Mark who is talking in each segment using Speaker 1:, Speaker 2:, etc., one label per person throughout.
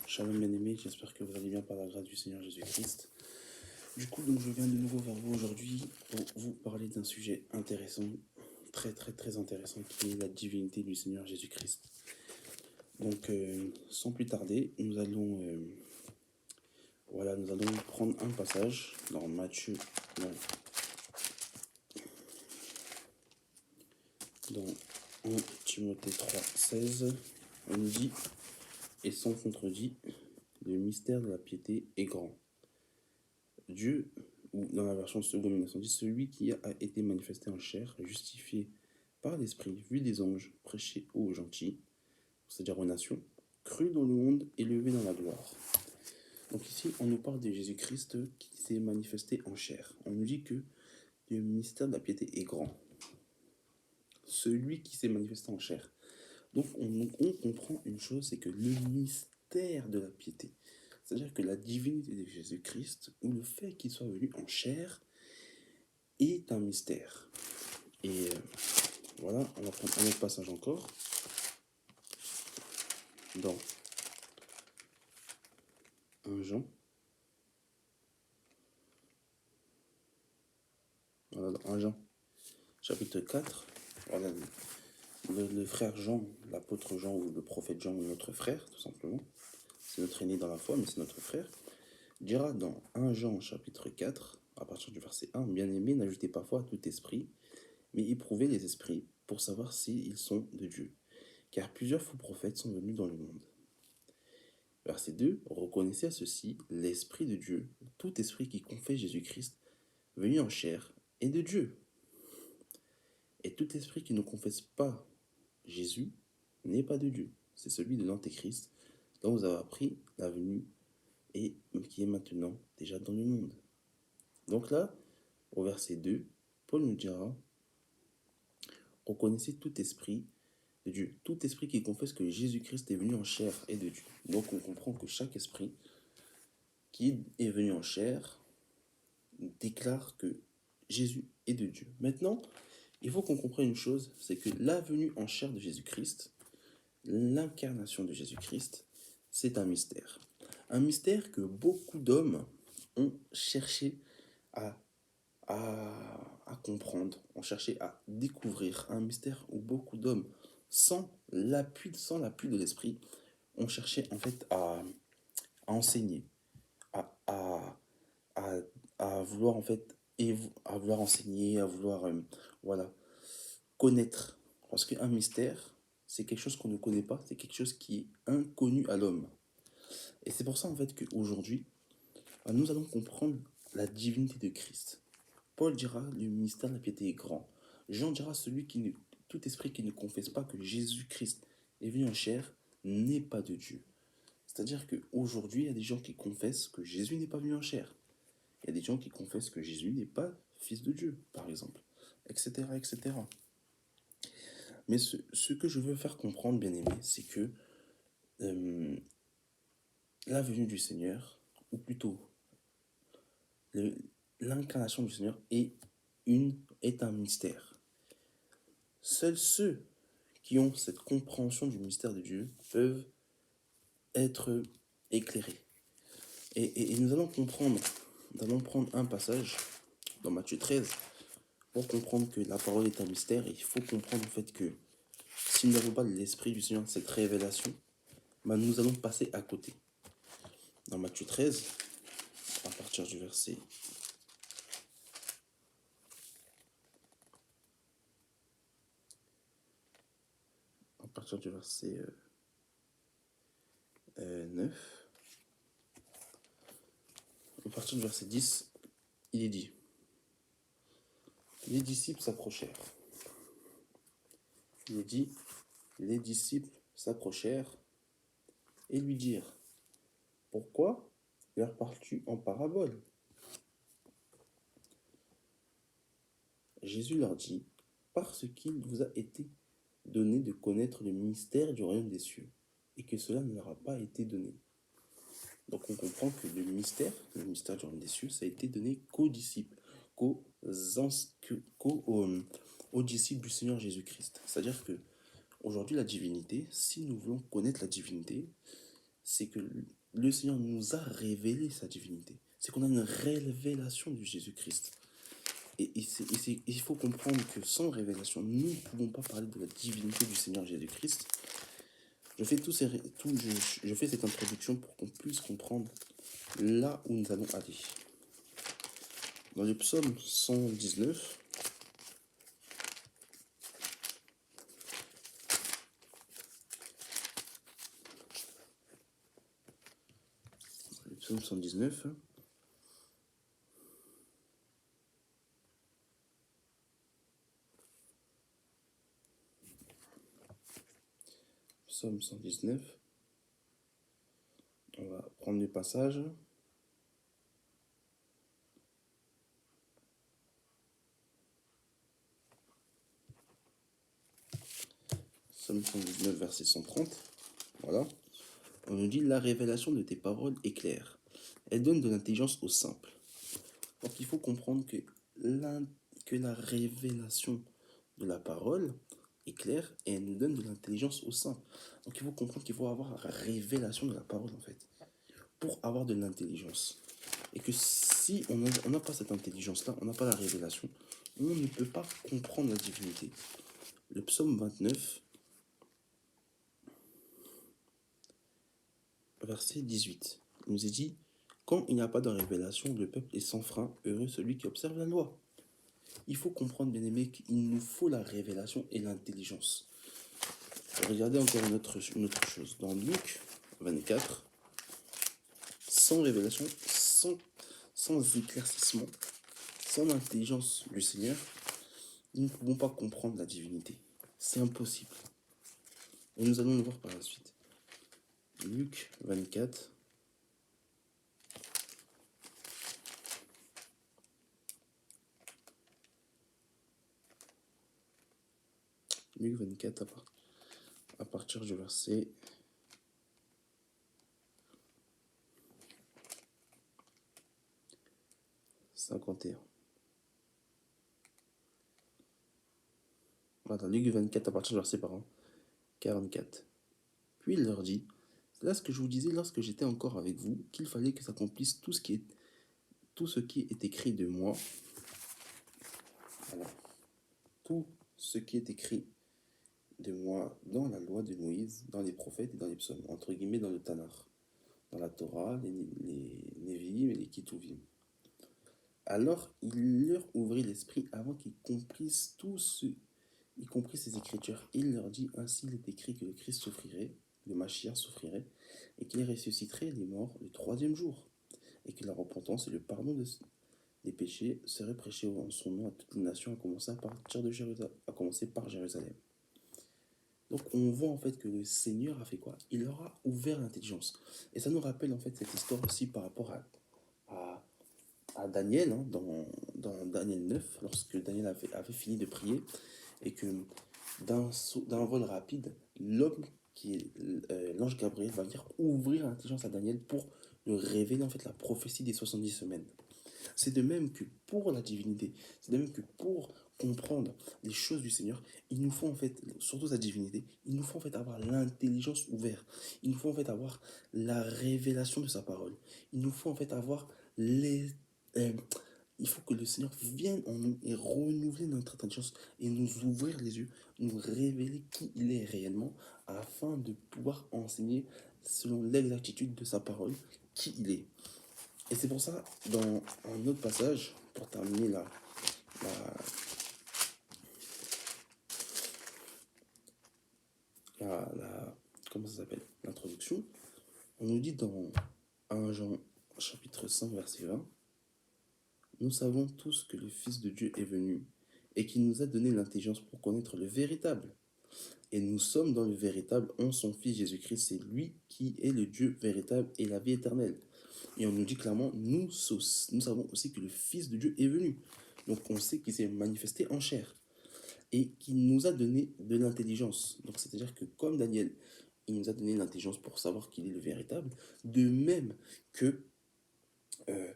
Speaker 1: Shalom bien-aimés, j'espère que vous allez bien par la grâce du Seigneur Jésus-Christ. Du coup, donc je viens de nouveau vers vous aujourd'hui pour vous parler d'un sujet intéressant, très intéressant, qui est la divinité du Seigneur Jésus-Christ. Donc, sans plus tarder, nous allons prendre un passage dans Matthieu, dans 1 Timothée 3, 16, on nous dit, et sans contredit, le mystère de la piété est grand. Dieu, ou dans la version seconde 1910, celui qui a été manifesté en chair, justifié par l'Esprit, vu des anges, prêché aux gentils, c'est-à-dire aux nations, cru dans le monde, élevé dans la gloire. Donc ici, on nous parle de Jésus-Christ qui s'est manifesté en chair. On nous dit que le mystère de la piété est grand. Celui qui s'est manifesté en chair. Donc on comprend une chose, c'est que le mystère de la piété, c'est-à-dire que la divinité de Jésus-Christ, ou le fait qu'il soit venu en chair, est un mystère. Et voilà, on va prendre un autre passage encore. Dans 1 Jean. Voilà, dans 1 Jean, chapitre 4. Voilà, le frère Jean, l'apôtre Jean ou le prophète Jean, notre frère, tout simplement. C'est notre aîné dans la foi, mais c'est notre frère. Dira dans 1 Jean, chapitre 4, à partir du verset 1, bien-aimés, n'ajoutez pas foi à tout esprit, mais éprouvez les esprits pour savoir s'ils sont de Dieu. Car plusieurs faux prophètes sont venus dans le monde. Verset 2, reconnaissez à ceci l'Esprit de Dieu, tout esprit qui confesse Jésus-Christ, venu en chair, est de Dieu. Et tout esprit qui ne confesse pas Jésus n'est pas de Dieu. C'est celui de l'Antéchrist, dont vous avez appris la venue et qui est maintenant déjà dans le monde. Donc là, au verset 2, Paul nous dira, reconnaissez tout esprit de Dieu. Tout esprit qui confesse que Jésus-Christ est venu en chair est de Dieu. Donc on comprend que chaque esprit qui est venu en chair déclare que Jésus est de Dieu. Maintenant, il faut qu'on comprenne une chose, c'est que la venue en chair de Jésus-Christ, l'incarnation de Jésus-Christ, c'est un mystère. Un mystère que beaucoup d'hommes ont cherché à comprendre, ont cherché à découvrir. Un mystère où beaucoup d'hommes, sans l'appui de l'esprit, ont cherché en fait à enseigner, à, à, à, à vouloir en fait à vouloir enseigner, à vouloir voilà, connaître. Parce qu'un mystère, c'est quelque chose qu'on ne connaît pas, c'est quelque chose qui est inconnu à l'homme. Et c'est pour ça en fait qu'aujourd'hui, nous allons comprendre la divinité de Christ. Paul dira, le mystère de la piété est grand. Jean dira, tout esprit qui ne confesse pas que Jésus-Christ est venu en chair n'est pas de Dieu. C'est-à-dire qu'aujourd'hui, il y a des gens qui confessent que Jésus n'est pas venu en chair. Il y a des gens qui confessent que Jésus n'est pas fils de Dieu, par exemple, etc., etc. Mais ce que je veux faire comprendre, bien aimé, c'est que la venue du Seigneur, ou plutôt l'incarnation du Seigneur est un mystère. Seuls ceux qui ont cette compréhension du mystère de Dieu peuvent être éclairés. Et nous allons prendre un passage dans Matthieu 13 pour comprendre que la parole est un mystère. Et il faut comprendre en fait que si nous n'avons pas l'Esprit du Seigneur, cette révélation, nous allons passer à côté. Dans Matthieu 13, à partir du verset 9, à partir du verset 10, il est dit, les disciples s'approchèrent. Il est dit, les disciples s'approchèrent et lui dirent, pourquoi leur parles-tu en parabole? Jésus leur dit, parce qu'il vous a été donné de connaître le mystère du royaume des cieux, et que cela ne leur a pas été donné. Donc on comprend que le mystère du royaume des cieux, ça a été donné qu'aux disciples, aux disciples du Seigneur Jésus-Christ. C'est-à-dire que aujourd'hui la divinité, si nous voulons connaître la divinité, c'est que le Seigneur nous a révélé sa divinité. C'est qu'on a une révélation du Jésus-Christ. Il faut comprendre que sans révélation, nous ne pouvons pas parler de la divinité du Seigneur Jésus-Christ. Je fais cette introduction pour qu'on puisse comprendre là où nous allons aller. Dans le psaume 119, psaume 119, psaume 119, on va prendre le passage. Psaume 119, verset 130. Voilà. On nous dit: la révélation de tes paroles est claire. Elle donne de l'intelligence aux simples. Donc il faut comprendre que la révélation de la parole est claire et elle nous donne de l'intelligence aux simples. Donc il faut comprendre qu'il faut avoir la révélation de la parole en fait, pour avoir de l'intelligence. Et que si on n'a pas cette intelligence-là, on n'a pas la révélation, on ne peut pas comprendre la divinité. Le psaume 29, verset 18, il nous est dit: quand il n'y a pas de révélation, le peuple est sans frein, heureux celui qui observe la loi. Il faut comprendre, bien aimé, qu'il nous faut la révélation et l'intelligence. Regardez encore une autre chose. Dans Luc 24, sans révélation, sans éclaircissement, sans intelligence du Seigneur, nous ne pouvons pas comprendre la divinité. C'est impossible. Et nous allons le voir par la suite. Luc 24. Luc 24 à partir du verset 51. Voilà, Luc 24 à partir du verset 44. Puis il leur dit: c'est là ce que je vous disais lorsque j'étais encore avec vous, qu'il fallait que s'accomplisse tout ce qui est écrit de moi. Alors, tout ce qui est écrit de moi dans la loi de Moïse, dans les prophètes et dans les psaumes, entre guillemets dans le Tanakh, dans la Torah, les Nevi'im et les Ketuvim. Alors il leur ouvrit l'esprit avant qu'ils comprissent y compris ces écritures. Il leur dit: ainsi il est écrit que le Christ souffrirait, le Mashiach souffrirait, et qu'il ressusciterait les morts le troisième jour, et que la repentance et le pardon des péchés seraient prêchés en son nom à toutes les nations, à commencer par Jérusalem. Donc on voit en fait que le Seigneur a fait quoi? Il leur a ouvert l'intelligence. Et ça nous rappelle en fait cette histoire aussi par rapport à Daniel, hein, dans Daniel 9, lorsque Daniel avait fini de prier, et que d'un vol rapide, l'homme qui est l'ange Gabriel va venir ouvrir l'intelligence à Daniel pour lui révéler en fait la prophétie des 70 semaines. C'est de même que pour la divinité, c'est de même que pour comprendre les choses du Seigneur, il nous faut en fait, surtout sa divinité, il nous faut en fait avoir l'intelligence ouverte. Il nous faut en fait avoir la révélation de sa parole. Il nous faut en fait avoir euh, il faut que le Seigneur vienne en nous et renouveler notre intelligence et nous ouvrir les yeux, nous révéler qui il est réellement, afin de pouvoir enseigner selon l'exactitude de sa parole qui il est. Et c'est pour ça, dans un autre passage, pour terminer la, comment ça s'appelle, l'introduction, on nous dit dans 1 Jean chapitre 5 verset 20: nous savons tous que le Fils de Dieu est venu et qu'il nous a donné l'intelligence pour connaître le véritable. Et nous sommes dans le véritable en son Fils Jésus-Christ. C'est lui qui est le Dieu véritable et la vie éternelle. Et on nous dit clairement: nous savons aussi que le Fils de Dieu est venu. Donc on sait qu'il s'est manifesté en chair et qu'il nous a donné de l'intelligence. Donc c'est-à-dire que comme Daniel, il nous a donné l'intelligence pour savoir qu'il est le véritable, de même que euh,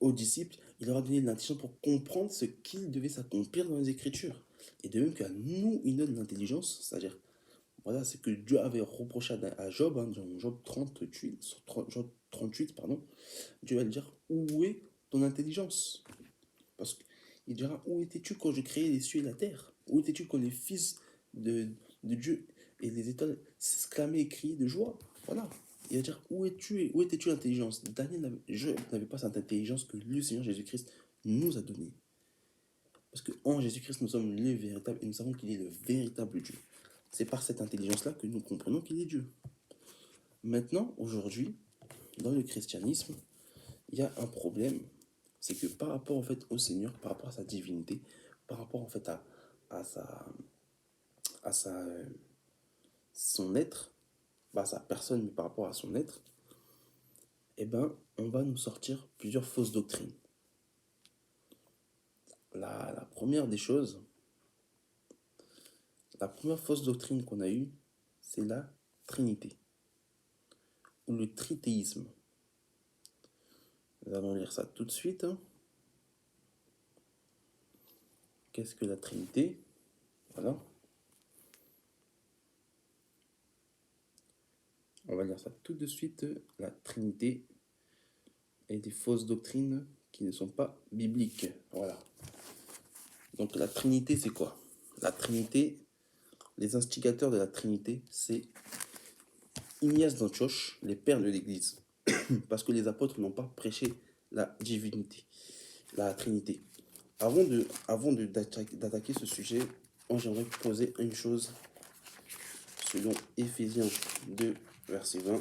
Speaker 1: aux disciples, il leur a donné l'intelligence pour comprendre ce qui devait s'accomplir dans les Écritures. Et de même qu'à nous, il donne l'intelligence, c'est-à-dire Voilà, c'est que Dieu avait reproché à Job, hein, dans Job 38, Job 38, pardon. Dieu va lui dire, où est ton intelligence? Parce qu'il dira, où étais-tu quand je créais les cieux et la terre? Où étais-tu quand les fils de, de Dieu et les étoiles s'exclamaient et criaient de joie? Voilà. Il va dire, où étais-tu l'intelligence? Job n'avait pas cette intelligence que le Seigneur Jésus-Christ nous a donnée. Parce qu'en Jésus-Christ, nous sommes les véritables et nous savons qu'il est le véritable Dieu. C'est par cette intelligence-là que nous comprenons qu'il est Dieu. Maintenant, aujourd'hui, dans le christianisme, il y a un problème, c'est que par rapport en fait au Seigneur, par rapport à sa divinité, par rapport en fait à sa, à sa, son être, pas à sa personne, mais par rapport à son être, eh ben, on va nous sortir plusieurs fausses doctrines. La première des choses, la première fausse doctrine qu'on a eue, c'est la Trinité, ou le trithéisme. Nous allons lire ça tout de suite, hein. Qu'est-ce que la Trinité? Voilà. On va lire ça tout de suite. La Trinité et des fausses doctrines qui ne sont pas bibliques. Voilà. Donc la Trinité, c'est quoi? La Trinité, les instigateurs de la Trinité, c'est Ignace d'Antioche, les pères de l'Église. Parce que les apôtres n'ont pas prêché la divinité, la Trinité. D'attaquer ce sujet, moi j'aimerais poser une chose selon Éphésiens 2, verset 20.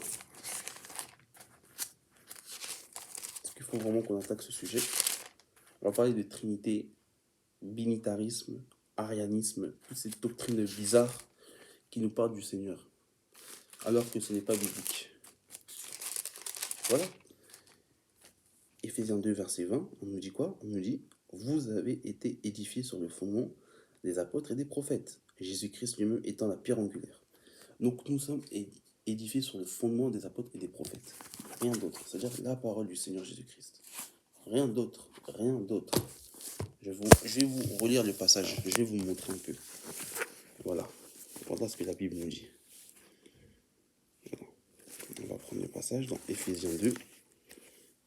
Speaker 1: Parce qu'il faut vraiment qu'on attaque ce sujet. On va parler de Trinité, binitarisme, arianisme, toutes ces doctrines bizarres qui nous parlent du Seigneur, alors que ce n'est pas biblique. Voilà. Éphésiens 2, verset 20, on nous dit quoi? On nous dit, vous avez été édifiés sur le fondement des apôtres et des prophètes, Jésus-Christ lui-même étant la pierre angulaire. Donc nous sommes édifiés sur le fondement des apôtres et des prophètes. Rien d'autre. C'est-à-dire la parole du Seigneur Jésus-Christ. Rien d'autre. Rien d'autre. Je vais vous relire le passage. Je vais vous montrer un peu. Voilà. Voilà ce que la Bible nous dit. Voilà. On va prendre le passage dans Éphésiens 2.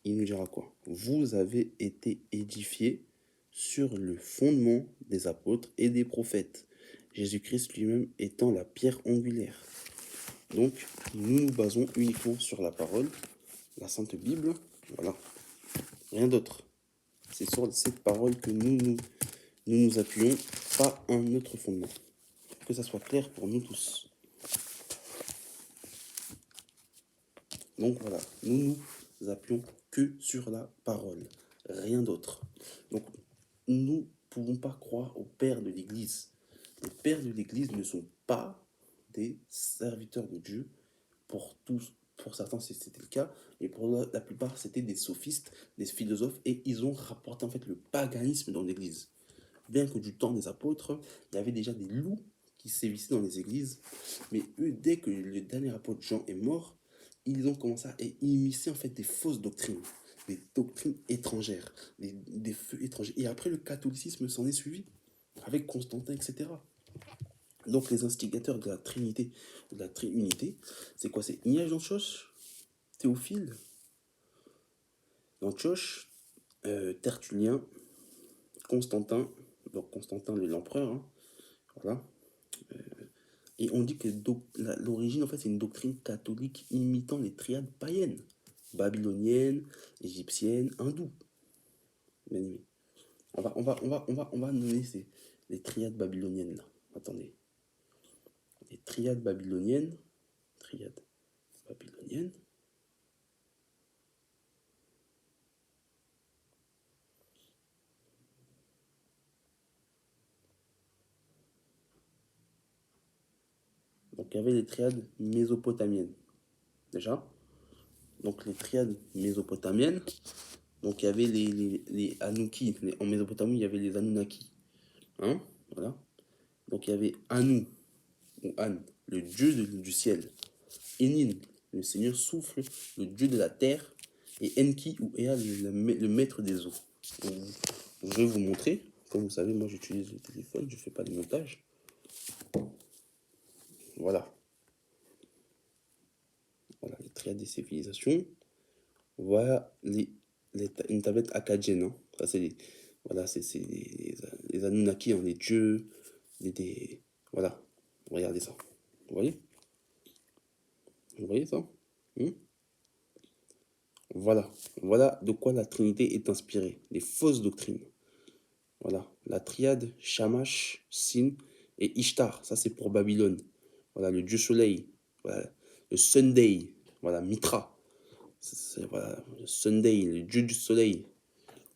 Speaker 1: Il nous dira quoi? Vous avez été édifiés sur le fondement des apôtres et des prophètes, Jésus-Christ lui-même étant la pierre angulaire. Donc, nous nous basons uniquement sur la parole, la Sainte Bible, voilà, rien d'autre. C'est sur cette parole que nous appuyons, pas un autre fondement. Que ça soit clair pour nous tous. Donc voilà, nous appuyons que sur la parole, rien d'autre. Donc, nous ne pouvons pas croire aux pères de l'Église. Les pères de l'Église ne sont pas des serviteurs de Dieu. Pour certains, c'était le cas, et pour la plupart, c'était des sophistes, des philosophes, et ils ont rapporté en fait le paganisme dans l'Église. Bien que du temps des apôtres, il y avait déjà des loups qui sévissaient dans les églises, mais eux, dès que le dernier apôtre Jean est mort, ils ont commencé à immiscer en fait des fausses doctrines, des doctrines étrangères, des feux étrangers. Et après, le catholicisme s'en est suivi, avec Constantin, etc. Donc les instigateurs de la Trinité, de la Triunité, c'est quoi? C'est Ignatius d'Antioche, Théophile d'Antioche, Tertullien, Constantin, donc Constantin l'empereur, hein, voilà. Et on dit que l'origine, en fait, c'est une doctrine catholique imitant les triades païennes, babyloniennes, égyptiennes, hindoues. Bien aimé. On va nommer les triades babyloniennes, là. Attendez. Les triades babyloniennes. Triades babyloniennes. Donc, il y avait les triades mésopotamiennes. Déjà. Donc, les triades mésopotamiennes. Donc, il y avait les Anouki. En Mésopotamie, il y avait les Anunnaki. Hein? Voilà. Donc, il y avait Anu, ou An, le dieu du ciel. Enin, le seigneur souffle, le dieu de la terre. Et Enki, ou Ea, le maître des eaux. Donc, je vais vous montrer. Comme vous savez, moi, j'utilise le téléphone, je ne fais pas de montage. Voilà. Voilà, les triades des civilisations. Voilà une tablette akkadienne, hein. Ça, c'est voilà, c'est les Anunnaki, hein, les dieux, voilà. Regardez ça. Vous voyez? Vous voyez ça? Hmm. Voilà. Voilà de quoi la Trinité est inspirée. Des fausses doctrines. Voilà. La triade, Shamash, Sin et Ishtar. Ça, c'est pour Babylone. Voilà, le dieu soleil. Voilà. Le Sunday. Voilà, Mitra. Voilà, le Sunday, le dieu du soleil.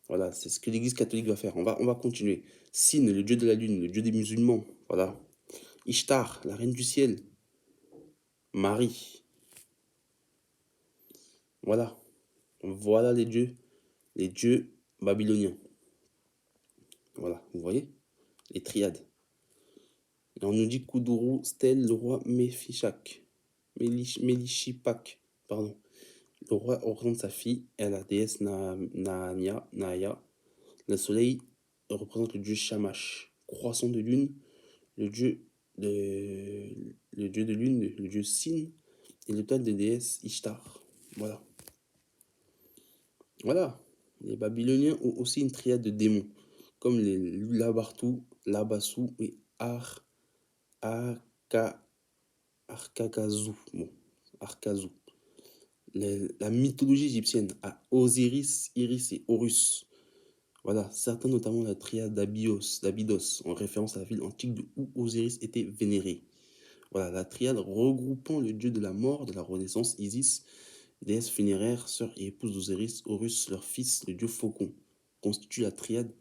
Speaker 1: Voilà, c'est ce que l'Église catholique va faire. On va continuer. Sin, le dieu de la lune, le dieu des musulmans. Voilà. Ishtar, la reine du ciel. Marie. Voilà. Voilà les dieux babyloniens. Voilà, vous voyez? Les triades. Et on nous dit Kuduru, Stel, le roi Mephichak. Melishipak, pardon. Le roi représente sa fille et la déesse Naya. Le soleil représente le dieu Shamash. Croissant de lune, le dieu de, le dieu de lune, le dieu Sin, et l'étoile de déesse Ishtar. Voilà. Voilà. Les Babyloniens ont aussi une triade de démons, comme les Labartu, Labasu et Arka, Arkakazu. Bon, Arkazu. La mythologie égyptienne a Osiris, Iris et Horus. Voilà, certains notamment la triade d'Abydos, en référence à la ville antique où Osiris était vénéré. Voilà, la triade regroupant le dieu de la mort, de la renaissance, Isis, déesse funéraire, sœur et épouse d'Osiris, Horus, leur fils, le dieu faucon, constitue la triade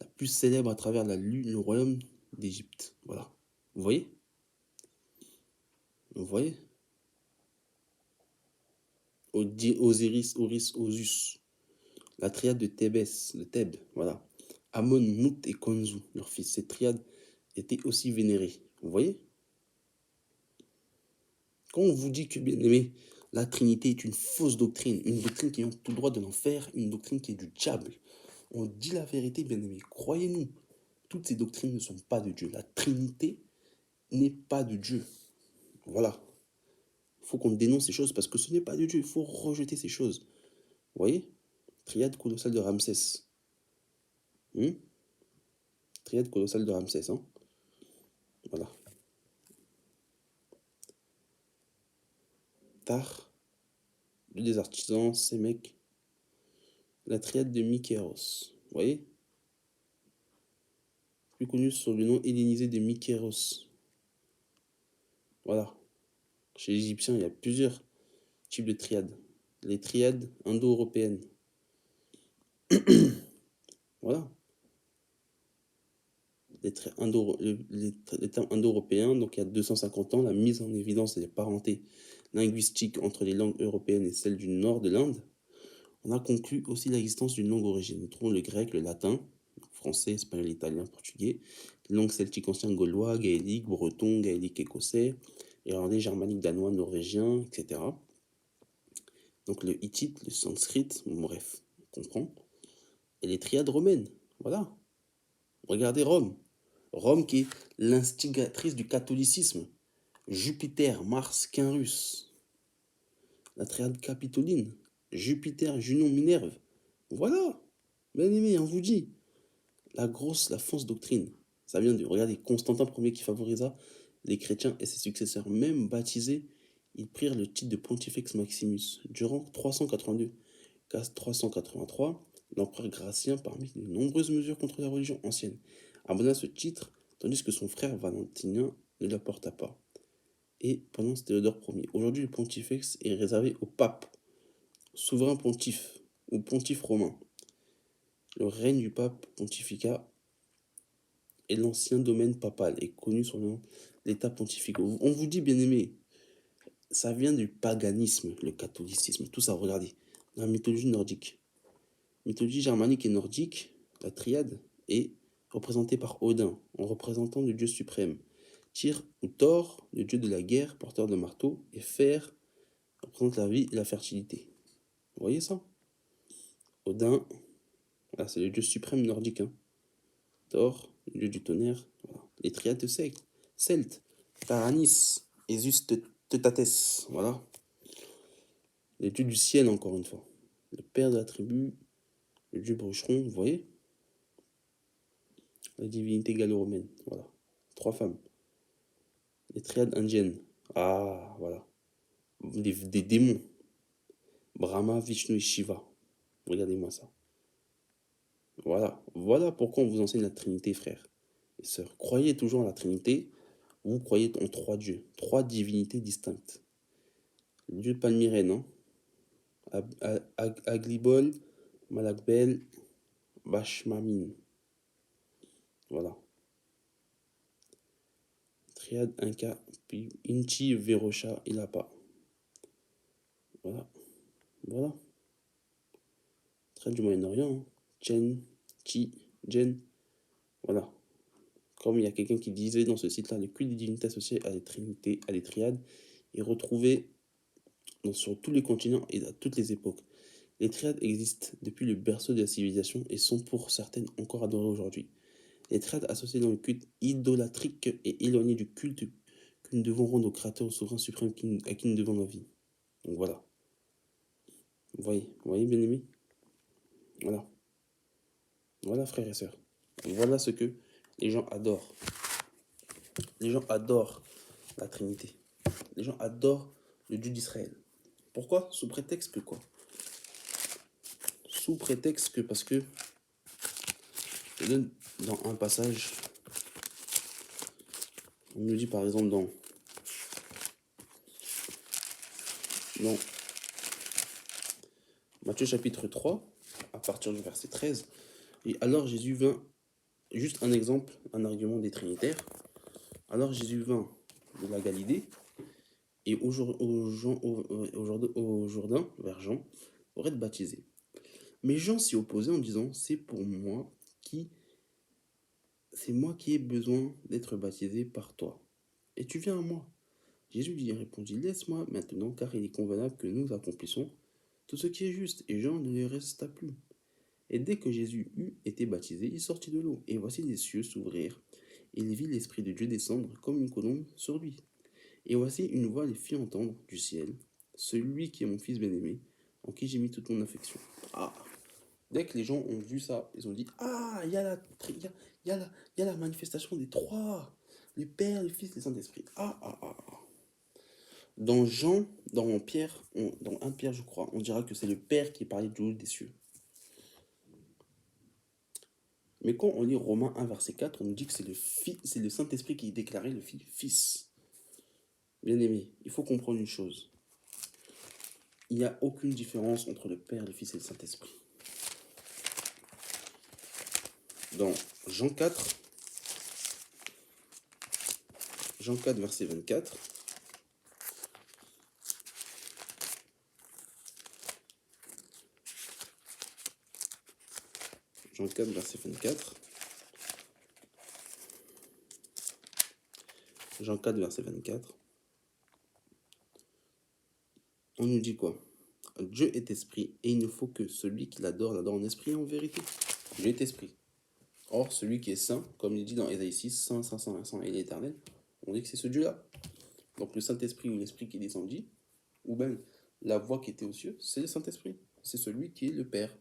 Speaker 1: la plus célèbre à travers la lune, le royaume d'Égypte. Voilà. Vous voyez? Vous voyez? Osiris, Horus, Osus. La triade de Thèbes, voilà. Amon, Nout et Konzu, leurs fils. Cette triade était aussi vénérée. Vous voyez? Quand on vous dit que, bien aimé, la Trinité est une fausse doctrine, une doctrine qui vient tout droit de l'enfer, une doctrine qui est du diable, on dit la vérité, bien aimé. Croyez-nous, toutes ces doctrines ne sont pas de Dieu. La Trinité n'est pas de Dieu. Voilà. Il faut qu'on dénonce ces choses parce que ce n'est pas de Dieu. Il faut rejeter ces choses. Vous voyez? Triade colossale de Ramsès. Triade colossale de Ramsès. Hein. Voilà. Tar, le des artisans, ces mecs. La triade de Mikéros. Vous voyez? Plus connu sous le nom hellénisé de Mikéros. Voilà. Chez les Égyptiens, il y a plusieurs types de triades. Les triades indo-européennes. Voilà. Les termes indo-européens, donc il y a 250 ans, la mise en évidence des parentés linguistiques entre les langues européennes et celles du nord de l'Inde. On a conclu aussi l'existence d'une langue origine. Nous trouvons le grec, le latin, français, espagnol, italien, portugais, les langues celtiques anciens gaulois, gaélique, breton, gaélique écossais, irlandais, germanique, danois, norvégien, etc. Donc le hittite, le sanskrit, bref, on comprend. Et les triades romaines, voilà. Regardez Rome. Rome qui est l'instigatrice du catholicisme. Jupiter, Mars, Quinrus. La triade capitoline. Jupiter, Junon, Minerve. Voilà. Bien aimé, on vous dit. La fausse doctrine. Ça vient de, regardez, Constantin Ier qui favorisa les chrétiens et ses successeurs, même baptisés, ils prirent le titre de Pontifex Maximus. Durant 383, l'empereur Gratien, parmi les nombreuses mesures contre la religion ancienne, abandonna ce titre, tandis que son frère Valentinien ne l'apporta pas. Et pendant Théodore Ier. Aujourd'hui, le pontifex est réservé au pape, souverain pontife ou pontife romain. Le règne du pape pontificat et l'ancien domaine papal est connu sous le nom d'État pontifical. On vous dit, bien aimé, ça vient du paganisme, le catholicisme, tout ça, regardez, dans la mythologie nordique. Mythologie germanique et nordique, la triade est représentée par Odin, en représentant le dieu suprême. Tyr ou Thor, le dieu de la guerre, porteur de marteau, et Fer représente la vie et la fertilité. Vous voyez ça? Odin, là, c'est le dieu suprême nordique. Hein. Thor, le dieu du tonnerre. Voilà. Les triades celtes. Taranis, Jesus Tetates, voilà. Le Dieu du ciel, encore une fois. Le père de la tribu, le Dieu brucheron, vous voyez? La divinité gallo-romaine, voilà. 3 femmes. Les triades indiennes. Ah, voilà. Des démons. Brahma, Vishnu et Shiva. Regardez-moi ça. Voilà. Voilà pourquoi on vous enseigne la Trinité, frères et sœurs. Croyez toujours en la Trinité. Vous croyez en 3 dieux, 3 divinités distinctes. Le dieu palmyrène, hein? Aglibol, Malakbel, Bashmamin. Voilà. Triade Inca, puis Inchi, Verocha, Ilapa. Voilà. Voilà. Triade du Moyen-Orient, hein? Chen, Chi, Jen. Voilà. Comme il y a quelqu'un qui disait dans ce site-là, le culte des divinités associées à des trinités, à des triades, est retrouvé sur tous les continents et à toutes les époques. Les triades existent depuis le berceau de la civilisation et sont pour certaines encore adorées aujourd'hui. Les triades associées dans le culte idolatrique et éloignées du culte que nous devons rendre au Créateur, au Souverain Suprême à qui nous devons nos vies. Donc voilà. Vous voyez bien aimé. Voilà. Voilà frères et sœurs. Voilà ce que les gens adorent. Les gens adorent la Trinité. Les gens adorent le Dieu d'Israël. Pourquoi? Sous prétexte que quoi? Sous prétexte que parce que je donne dans un passage, on nous dit par exemple dans Matthieu chapitre 3, à partir du verset 13, et alors Jésus vint, juste un exemple, un argument des Trinitaires, alors Jésus vint de la Galilée, et au Jourdain, vers Jean, pour être baptisé. Mais Jean s'y opposait en disant, c'est moi qui ai besoin d'être baptisé par toi. Et tu viens à moi. Jésus lui répondit, laisse-moi maintenant, car il est convenable que nous accomplissions tout ce qui est juste. Et Jean ne lui resta plus. Et dès que Jésus eut été baptisé, il sortit de l'eau. Et voici les cieux s'ouvrirent, et il vit l'Esprit de Dieu descendre comme une colombe sur lui. Et voici une voix les fit entendre du ciel, celui qui est mon fils bien-aimé, en qui j'ai mis toute mon affection. Ah! Dès que les gens ont vu ça, ils ont dit, ah, il y a la manifestation des 3, le Père, le Fils et le Saint-Esprit. Ah. Dans dans 1 Pierre, je crois, on dira que c'est le Père qui parlait du haut des cieux. Mais quand on lit Romains 1, verset 4, on nous dit que c'est le Saint-Esprit qui déclarait le Fils. Bien aimé, il faut comprendre une chose. Il n'y a aucune différence entre le Père, le Fils et le Saint-Esprit. Dans Jean 4, verset 24, Jean 4, verset 24. Jean 4, verset 24. On nous dit quoi? Dieu est esprit, et il ne faut que celui qui l'adore en esprit et en vérité. Dieu est esprit. Or, celui qui est saint, comme il dit dans Ésaïe 6, saint, saint, saint, saint, et l'éternel, on dit que c'est ce Dieu-là. Donc le Saint-Esprit ou l'Esprit qui descendit, ou même la voix qui était aux cieux, c'est le Saint-Esprit. C'est celui qui est le Père,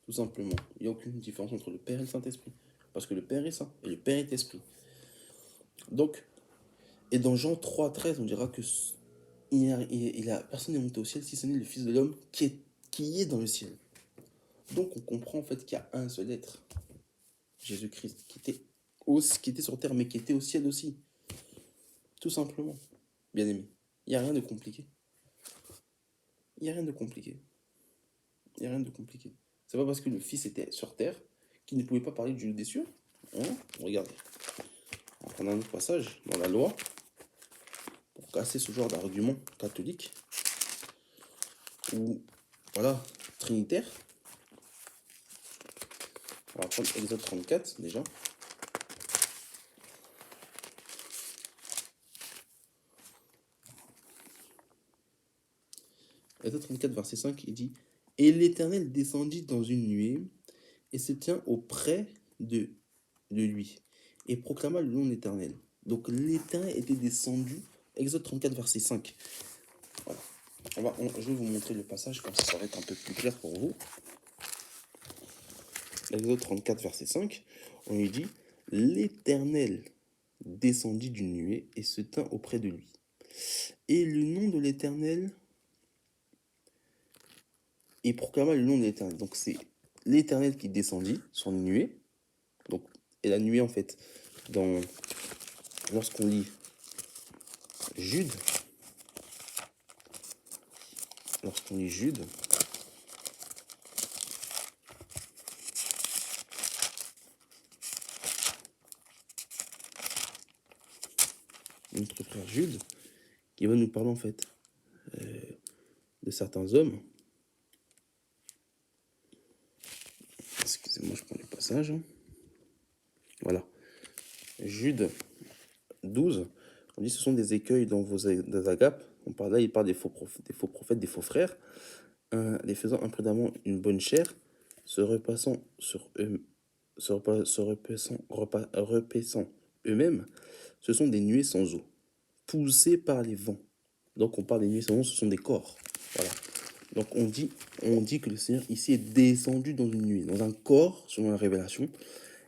Speaker 1: tout simplement. Il n'y a aucune différence entre le Père et le Saint-Esprit. Parce que le Père est saint, et le Père est esprit. Donc, et dans Jean 3, 13, on dira que personne n'est monté au ciel si ce n'est le Fils de l'homme qui est dans le ciel. Donc on comprend en fait qu'il y a un seul être, Jésus-Christ, qui était sur terre mais qui était au ciel aussi. Tout simplement. Bien aimé. Il n'y a rien de compliqué. Il n'y a rien de compliqué. Il n'y a rien de compliqué. C'est pas parce que le Fils était sur terre qu'il ne pouvait pas parler du Dieu des cieux. Hein? Regardez. On va prendre un autre passage dans la loi pour casser ce genre d'argument catholique ou voilà, trinitaire. On va prendre Exode 34 déjà. Exode 34, verset 5, il dit, et l'Éternel descendit dans une nuée et se tient auprès de lui et proclama le nom de l'Éternel. Donc l'Éternel était descendu Exode 34, verset 5. Voilà. Je vais vous montrer le passage, comme ça va être un peu plus clair pour vous. Exode 34, verset 5, on lui dit, l'Éternel descendit d'une nuée et se tint auprès de lui. Et le nom de l'Éternel, et proclama le nom de l'Éternel. Donc c'est l'Éternel qui descendit sur une nuée. Donc, et la nuée, en fait, lorsqu'on lit Jude, notre frère Jude, qui va nous parler en fait de certains hommes. Excusez-moi, je prends le passage. Voilà. Jude 12, on dit ce sont des écueils dans vos agapes. Il parle des faux prophètes, des faux frères, les faisant imprudemment une bonne chair, se repaissant eux-mêmes, ce sont des nuées sans eau, poussées par les vents. Donc on parle des nuées sans eau, ce sont des corps. Voilà. Donc on dit que le Seigneur ici est descendu dans une nuée, dans un corps, selon la révélation,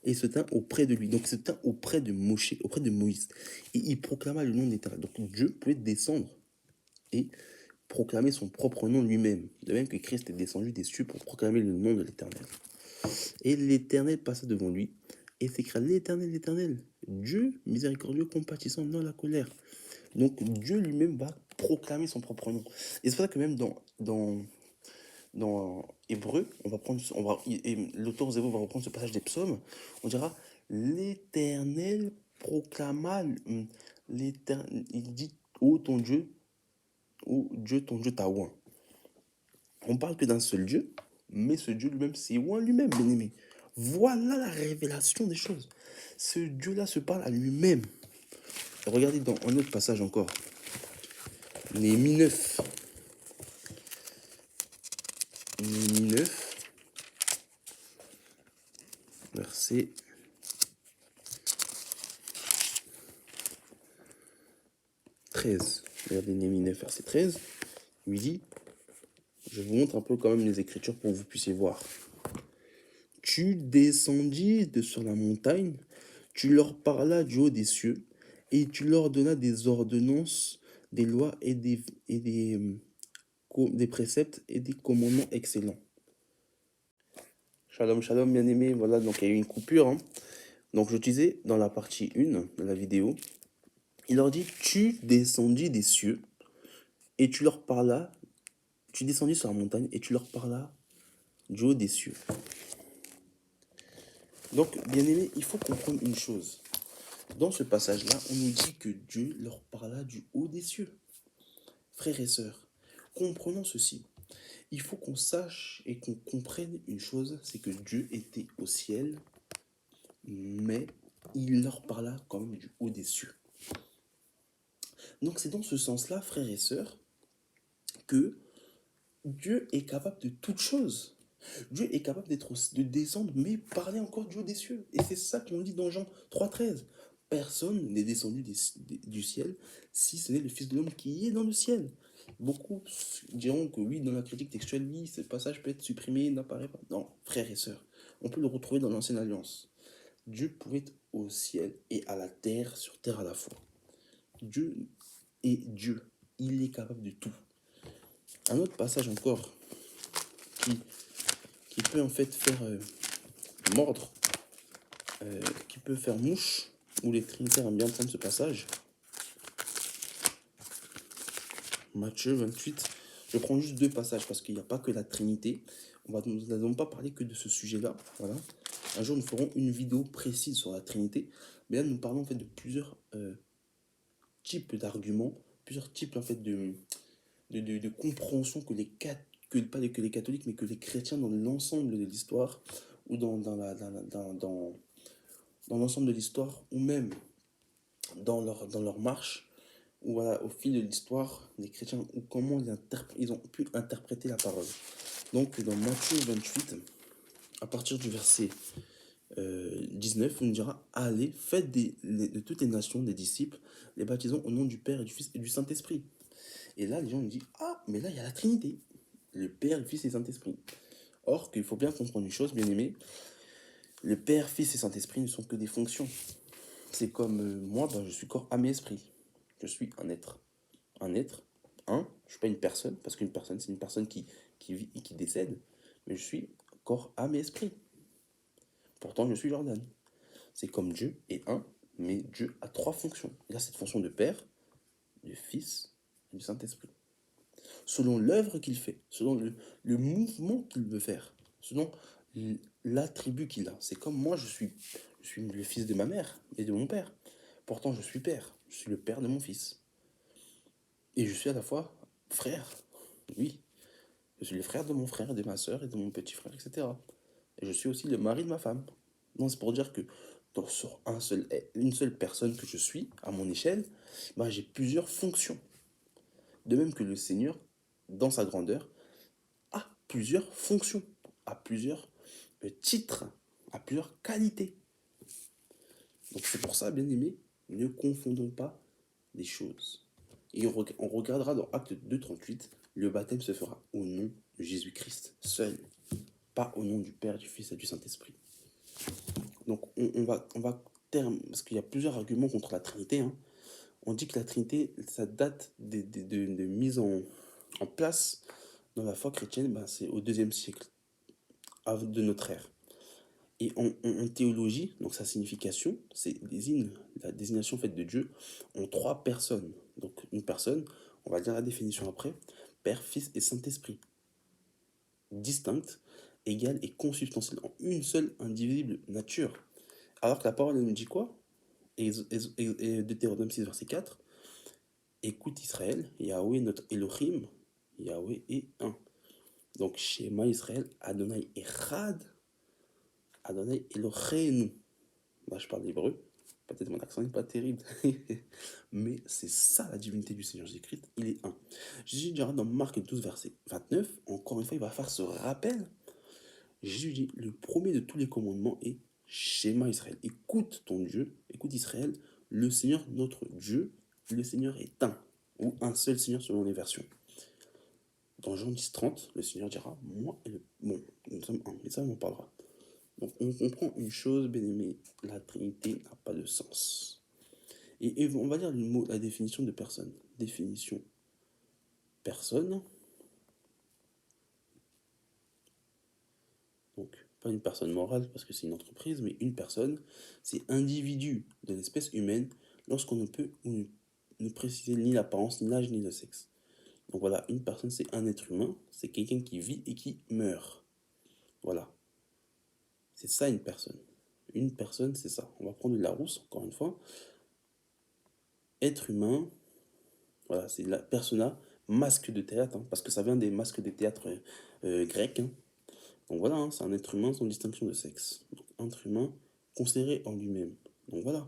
Speaker 1: et se tint auprès de lui. Donc il se tint auprès de Moshe, auprès de Moïse. Et il proclama le nom de l'Éternel. Donc Dieu pouvait descendre et proclamer son propre nom lui-même. De même que Christ est descendu des cieux pour proclamer le nom de l'Éternel. Et l'Éternel passa devant lui et s'écria, l'Éternel, l'Éternel, Dieu miséricordieux, compatissant, non la colère. Donc Dieu lui-même va proclamer son propre nom. Et c'est pour ça que même dans Hébreu, l'auteur Zévo va reprendre ce passage des psaumes, on dira l'Éternel proclama, il dit, ô ton Dieu, ô Dieu, ton Dieu t'a oint. On parle que d'un seul Dieu, mais ce Dieu lui-même, c'est oint lui-même, bien-aimé. Voilà la révélation des choses. Ce Dieu-là se parle à lui-même. Regardez dans un autre passage encore. Néhémie 9. Néhémie 9. Verset 13. Regardez Néhémie 9, verset 13. Il lui dit, je vous montre un peu quand même les Écritures pour que vous puissiez voir. Tu descendis de sur la montagne, tu leur parlas du haut des cieux, et tu leur donnas des ordonnances, des lois et des préceptes et des commandements excellents. Shalom, shalom, bien aimé. Voilà, donc il y a eu une coupure. Hein. Donc je disais dans la partie 1 de la vidéo, il leur dit, tu descendis des cieux, et tu leur parlas, tu descendis sur la montagne, et tu leur parlas du haut des cieux. Donc, bien aimé, il faut comprendre une chose. Dans ce passage-là, on nous dit que Dieu leur parla du haut des cieux. Frères et sœurs, comprenons ceci. Il faut qu'on sache et qu'on comprenne une chose, c'est que Dieu était au ciel, mais il leur parla quand même du haut des cieux. Donc c'est dans ce sens-là, frères et sœurs, que Dieu est capable de toutes choses. Dieu est capable de descendre, mais parler encore du haut des cieux. Et c'est ça qu'on dit dans Jean 3,13. Personne n'est descendu du ciel, si ce n'est le Fils de l'homme qui est dans le ciel. Beaucoup diront que oui, dans la critique textuelle, oui, ce passage peut être supprimé, n'apparaît pas. Non, frères et sœurs, on peut le retrouver dans l'Ancienne Alliance. Dieu pouvait être au ciel et à la terre, sur terre à la fois. Dieu est Dieu. Il est capable de tout. Un autre passage encore qui peut en fait faire mordre, qui peut faire mouche, où les trinitaires aiment bien prendre ce passage. Matthieu 28. Je prends juste deux passages parce qu'il n'y a pas que la Trinité. Nous n'allons pas parler que de ce sujet-là. Voilà. Un jour, nous ferons une vidéo précise sur la Trinité. Mais là, nous parlons en fait de plusieurs types d'arguments, plusieurs types en fait de compréhension que pas que les catholiques, mais que les chrétiens dans l'ensemble de l'histoire, ou dans l'ensemble de l'histoire, ou même dans leur marche, ou voilà, au fil de l'histoire des chrétiens, ou comment ils ont pu interpréter la parole. Donc dans Matthieu 28, à partir du verset 19, on nous dira, allez, faites de toutes les nations des disciples, les baptisons au nom du Père et du Fils et du Saint-Esprit. Et là, les gens nous disent, ah, mais là, il y a la Trinité, le Père, le Fils et le Saint-Esprit. Or, qu'il faut bien comprendre une chose, bien aimé, le Père, Fils et Saint-Esprit ne sont que des fonctions. C'est comme moi, ben, je suis corps, âme et esprit. Je suis un être. Un être, je ne suis pas une personne, parce qu'une personne, c'est une personne qui vit et qui décède, mais je suis corps, âme et esprit. Pourtant, je suis Jordan. C'est comme Dieu est un, mais Dieu a trois fonctions. Il a cette fonction de Père, du Fils et du Saint-Esprit. Selon l'œuvre qu'il fait, selon le mouvement qu'il veut faire, selon l'attribut qu'il a. C'est comme moi, je suis le fils de ma mère et de mon père. Pourtant, je suis père. Je suis le père de mon fils. Et je suis à la fois frère. Oui, je suis le frère de mon frère, de ma soeur et de mon petit frère, etc. Et je suis aussi le mari de ma femme. Non, c'est pour dire que sur une seule personne que je suis, à mon échelle, bah, j'ai plusieurs fonctions. De même que le Seigneur, dans sa grandeur, a plusieurs fonctions, a plusieurs titres, a plusieurs qualités. Donc c'est pour ça, bien aimé, ne confondons pas les choses. Et on regardera dans Acte 2:38, le baptême se fera au nom de Jésus-Christ seul, pas au nom du Père, du Fils et du Saint-Esprit. Donc on va parce qu'il y a plusieurs arguments contre la Trinité. Hein. On dit que la Trinité, ça date de mise en place dans la foi chrétienne, ben, c'est au deuxième siècle de notre ère. Et en théologie, donc sa signification, c'est désigne la désignation faite de Dieu en trois personnes. Donc une personne, on va dire la définition après, Père, Fils et Saint-Esprit. Distincte, égale et consubstantielle en une seule indivisible nature. Alors que la parole elle nous dit quoi? Deutéronome 6, verset 4. Écoute Israël, Yahweh notre Elohim, Yahweh est un. Donc Shema Israël, Adonai Echad, Adonai Eloheinu. Là je parle d'hébreu, peut-être mon accent n'est pas terrible, mais c'est ça la divinité du Seigneur Jésus-Christ, il est un. Jésus dira dans Marc 12, verset 29, encore une fois il va faire ce rappel. Jésus dit, le premier de tous les commandements est Shema Israël. Écoute ton Dieu, écoute Israël, le Seigneur notre Dieu, le Seigneur est un, ou un seul Seigneur selon les versions. Dans Jean 10:30, le Seigneur dira, moi et le... Bon, nous sommes un, mais ça on en parlera. Donc on comprend une chose, bien aimé, la Trinité n'a pas de sens. Et on va lire le mot, la définition de personne. Définition personne. Donc pas une personne morale parce que c'est une entreprise, mais une personne, c'est individu de l'espèce humaine lorsqu'on ne peut ou ne préciser ni l'apparence, ni l'âge, ni le sexe. Donc voilà, une personne c'est un être humain, c'est quelqu'un qui vit et qui meurt. Voilà. C'est ça une personne. Une personne, c'est ça. On va prendre le Larousse, encore une fois. Être humain, voilà, c'est la persona, masque de théâtre, hein, parce que ça vient des masques de théâtre grecs. Hein. Donc voilà, hein, c'est un être humain sans distinction de sexe. Donc, un être humain considéré en lui-même. Donc voilà,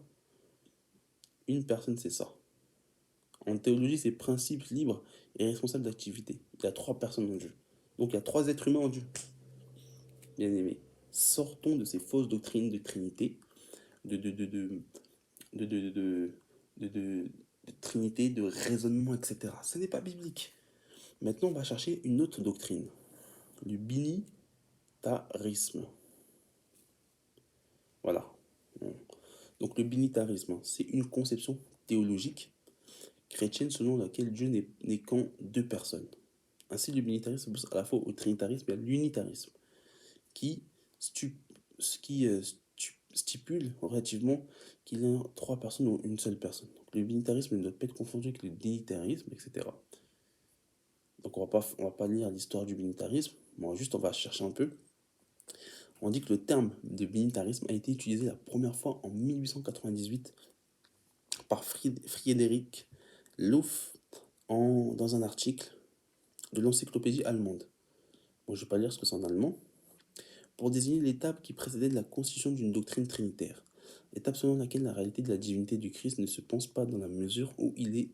Speaker 1: une personne, c'est ça. En théologie, c'est principe libre et responsable d'activité. Il y a trois personnes en Dieu. Donc il y a trois êtres humains en Dieu. Bien aimé. Sortons de ces fausses doctrines de Trinité, de, de, de, de, de, de, de, de, de Trinité, de raisonnement, etc. Ce n'est pas biblique. Maintenant, on va chercher une autre doctrine, le binitarisme. Voilà. Donc le binitarisme, c'est une conception théologique chrétienne selon laquelle Dieu n'est qu'en deux personnes. Ainsi, le binitarisme pousse à la fois au trinitarisme et à l'unitarisme, qui, qui stipule relativement qu'il y a trois personnes ou une seule personne. Donc, le binitarisme ne doit pas être confondu avec le dinitarisme, etc. Donc on va pas lire l'histoire du binitarisme, bon, juste on va chercher un peu. On dit que le terme de binitarisme a été utilisé la première fois en 1898 par Friedrich Lopf dans un article de l'encyclopédie allemande. Bon, je ne vais pas lire ce que c'est en allemand. Pour désigner l'étape qui précédait la constitution d'une doctrine trinitaire. L'étape selon laquelle la réalité de la divinité du Christ ne se pense pas dans la mesure où il est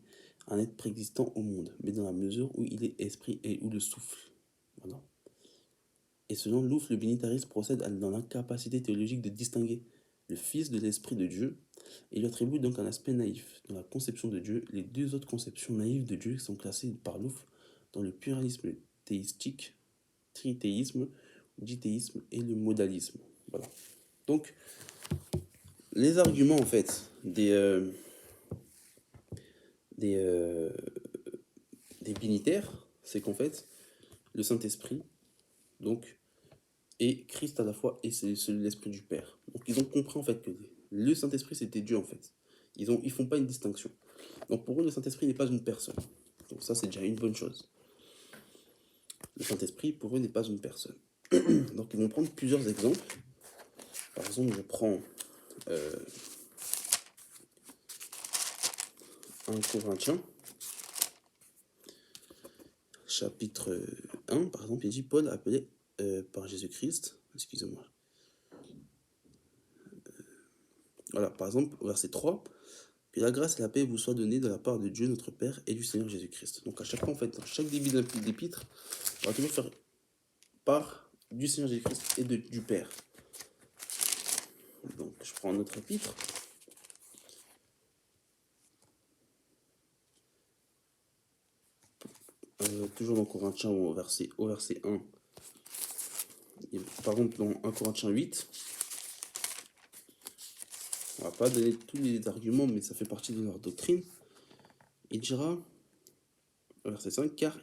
Speaker 1: un être préexistant au monde, mais dans la mesure où il est esprit et où le souffle. Voilà. Et selon Louf, le binitarisme procède dans l'incapacité théologique de distinguer le Fils de l'Esprit de Dieu et lui attribue donc un aspect naïf. Dans la conception de Dieu, les deux autres conceptions naïves de Dieu sont classées par Louf dans le pluralisme théistique, trithéisme, dithéisme et le modalisme. Voilà. Donc, les arguments en fait des, des binitaires, c'est qu'en fait, le Saint-Esprit, donc, est Christ à la fois et c'est l'Esprit du Père. Donc ils ont compris en fait que le Saint-Esprit c'était Dieu en fait. Ils font pas une distinction. Donc pour eux, le Saint-Esprit n'est pas une personne. Donc ça, c'est déjà une bonne chose. Le Saint-Esprit, pour eux, n'est pas une personne. Donc ils vont prendre plusieurs exemples. Par exemple, je prends 1 Corinthiens, chapitre 1, par exemple, il dit Paul appelé par Jésus-Christ, excusez-moi. Voilà, par exemple, verset 3, que la grâce et la paix vous soient données de la part de Dieu notre Père et du Seigneur Jésus-Christ. Donc à chaque fois, en fait, dans chaque début d'épître, on va toujours faire part du Seigneur Jésus-Christ et du Père. Donc je prends un autre épître. Toujours dans Corinthiens au verset 1. Et par exemple, dans 1 Corinthiens 8, on va pas donner tous les arguments, mais ça fait partie de leur doctrine. Il dira, au verset 5, car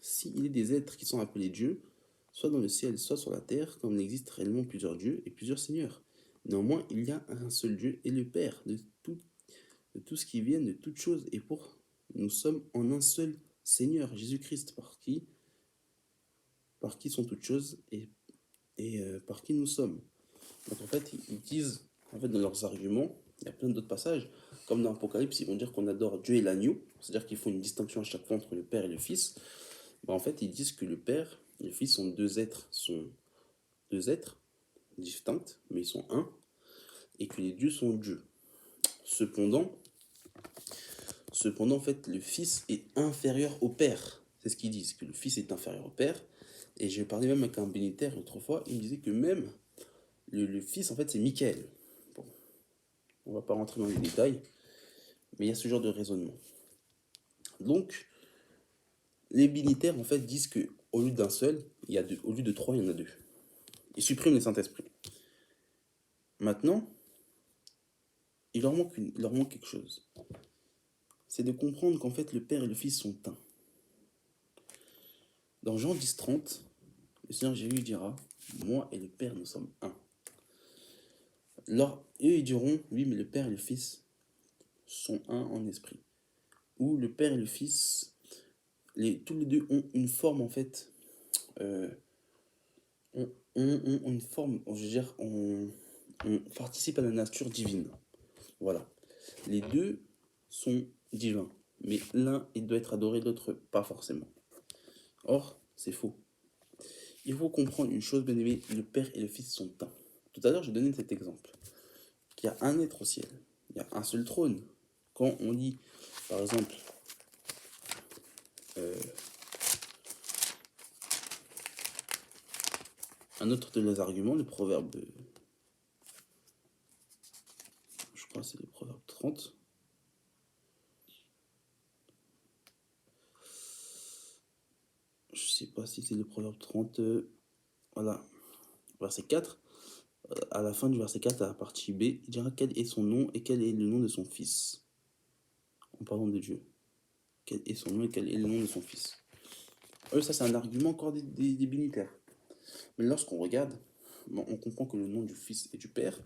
Speaker 1: s'il est des êtres qui sont appelés dieux, soit dans le ciel, soit sur la terre, comme il existe réellement plusieurs dieux et plusieurs seigneurs. Néanmoins, il y a un seul Dieu et le Père de tout ce qui vient, de toutes choses, et nous sommes en un seul Seigneur, Jésus-Christ, par qui sont toutes choses et par qui nous sommes. Donc en fait, ils disent, en fait, dans leurs arguments, il y a plein d'autres passages, comme dans l'Apocalypse, ils vont dire qu'on adore Dieu et l'agneau, c'est-à-dire qu'ils font une distinction à chaque fois entre le Père et le Fils. En fait, ils disent que le Père et le Fils sont deux êtres distincts, mais ils sont un, et que les dieux sont Dieu. Cependant, en fait, le Fils est inférieur au Père. C'est ce qu'ils disent, que le Fils est inférieur au Père. Et j'ai parlé même avec un bénitaire l'autre fois, il me disait que même le Fils, en fait, c'est Michael. Bon, on va pas rentrer dans les détails, mais il y a ce genre de raisonnement. Donc, les bénitaires, en fait, disent que au lieu d'un seul, au lieu de trois, il y en a deux. Ils suppriment le Saint-Esprit. Maintenant, il leur manque quelque chose. C'est de comprendre qu'en fait, le Père et le Fils sont un. Dans Jean 10:30, le Seigneur Jésus dira, moi et le Père, nous sommes un. Alors, eux, ils diront, oui, mais le Père et le Fils sont un en esprit. Ou le Père et le Fils, tous les deux ont une forme, en fait, ont une forme, je veux dire, on participe à la nature divine. Voilà. Les deux sont divins, mais l'un, il doit être adoré, l'autre, pas forcément. Or, c'est faux. Il faut comprendre une chose, bien aimé, le Père et le Fils sont un. Tout à l'heure, je donnais cet exemple. Qu'il y a un être au ciel, il y a un seul trône. Quand on lit, par exemple, un autre de nos arguments, le proverbe, je crois que c'est le proverbe 30. Je sais pas si c'est le proverbe 30. Voilà, verset 4. À la fin du verset 4, à la partie B, il dira quel est son nom et quel est le nom de son fils. En parlant de Dieu. Quel est son nom et quel est le nom de son fils. Eux, ça c'est un argument encore des bénitaires. Mais lorsqu'on regarde, on comprend que le nom du Fils et du Père,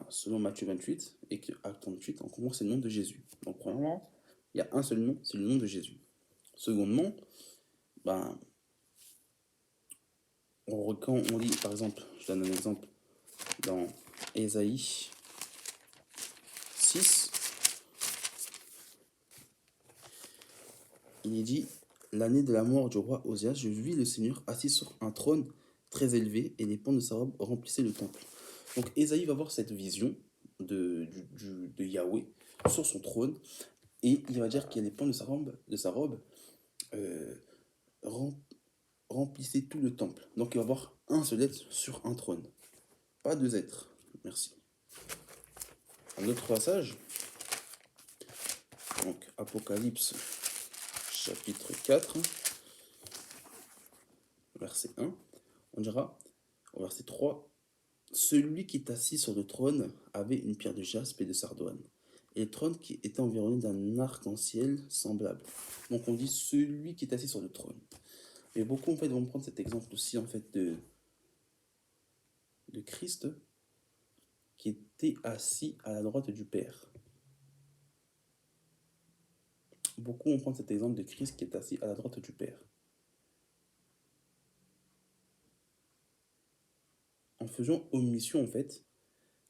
Speaker 1: selon Matthieu 28 et Acte 28, on comprend que c'est le nom de Jésus. Donc premièrement, il y a un seul nom, c'est le nom de Jésus. Secondement, quand on lit, par exemple, je donne un exemple, dans Ésaïe 6, il est dit l'année de la mort du roi Osias, je vis le Seigneur assis sur un trône très élevé et les pans de sa robe remplissaient le temple. Donc Ésaïe va voir cette vision de Yahweh sur son trône et il va dire qu'il y a les pans de sa robe remplissent remplissait tout le temple. Donc il va y avoir un seul être sur un trône. Pas deux êtres. Merci. Un autre passage. Donc Apocalypse chapitre 4, verset 1. On dira au verset 3. Celui qui est assis sur le trône avait une pierre de jaspe et de sardoine. Et le trône qui était environné d'un arc-en-ciel semblable. Donc on dit celui qui est assis sur le trône. Et beaucoup en fait vont prendre cet exemple aussi en fait de Christ qui était assis à la droite du Père. Beaucoup vont prendre cet exemple de Christ qui est assis à la droite du Père. En faisant omission en fait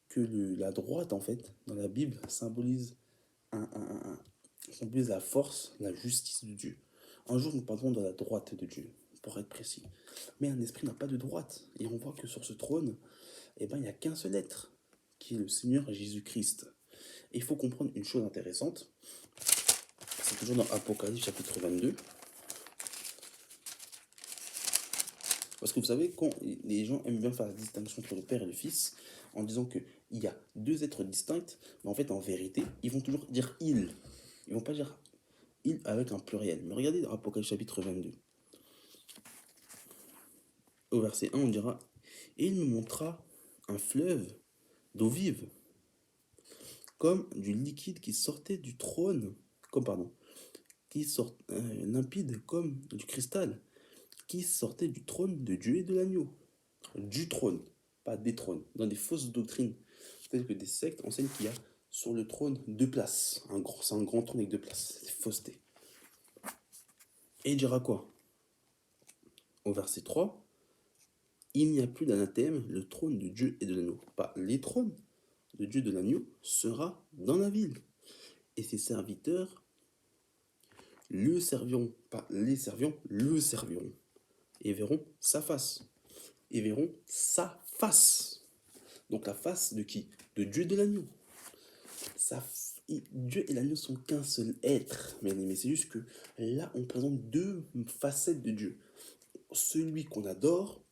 Speaker 1: que la droite en fait dans la Bible symbolise symbolise la force, la justice de Dieu. Un jour nous parlerons de la droite de Dieu, pour être précis. Mais un esprit n'a pas de droite. Et on voit que sur ce trône, eh ben, il n'y a qu'un seul être, qui est le Seigneur Jésus-Christ. Et il faut comprendre une chose intéressante. C'est toujours dans Apocalypse chapitre 22. Parce que vous savez, quand les gens aiment bien faire la distinction entre le Père et le Fils, en disant qu'il y a deux êtres distincts, mais en fait, en vérité, ils vont toujours dire il. Ils vont pas dire il avec un pluriel. Mais regardez dans Apocalypse chapitre 22. Au verset 1, on dira et il me montra un fleuve d'eau vive, comme du liquide qui sortait du trône, qui sort limpide comme du cristal, qui sortait du trône de Dieu et de l'agneau. Du trône, pas des trônes. Dans des fausses doctrines, c'est-à-dire que des sectes enseignent qu'il y a sur le trône deux places. C'est un grand trône avec deux places. C'est fausseté. Et il dira quoi? Au verset 3, il n'y a plus d'anathème, le trône de Dieu et de l'agneau. Pas les trônes de Dieu et de l'agneau sera dans la ville. Et ses serviteurs le serviront, pas les serviront, le serviront. Et verront sa face. Et verront sa face. Donc la face de qui? De Dieu et de l'agneau. Dieu et l'agneau sont qu'un seul être, mais c'est juste que là on présente deux facettes de Dieu. Celui qu'on adore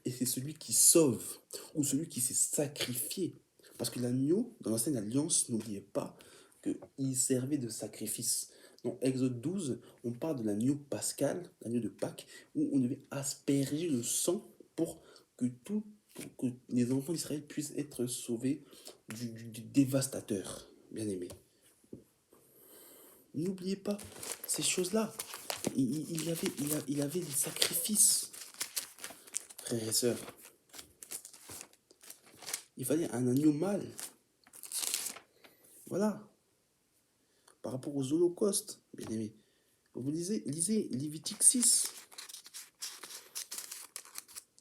Speaker 1: et c'est celui qui sauve, ou celui qui s'est sacrifié. Parce que l'agneau, dans l'ancienne alliance, n'oubliez pas qu'il servait de sacrifice. Dans Exode 12, on parle de l'agneau pascal, l'agneau de Pâques, où on devait asperger le sang pour que les enfants d'Israël puissent être sauvés du dévastateur, bien aimé. N'oubliez pas ces choses-là. Il avait des sacrifices, frères et sœurs. Il fallait un agneau mâle. Voilà. Par rapport aux holocaustes, bien aimé. Vous lisez Lévitique 6.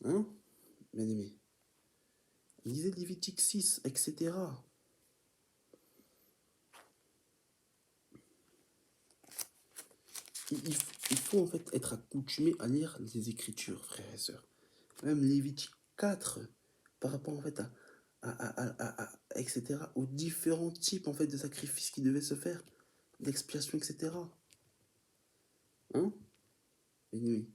Speaker 1: Hein, bien aimé. Lisez Lévitique 6, etc. Il faut en fait être accoutumé à lire les Écritures, frères et sœurs. Même Lévitique 4, par rapport en fait etc., aux différents types en fait de sacrifices qui devaient se faire, d'expiation, etc. Hein? Oui.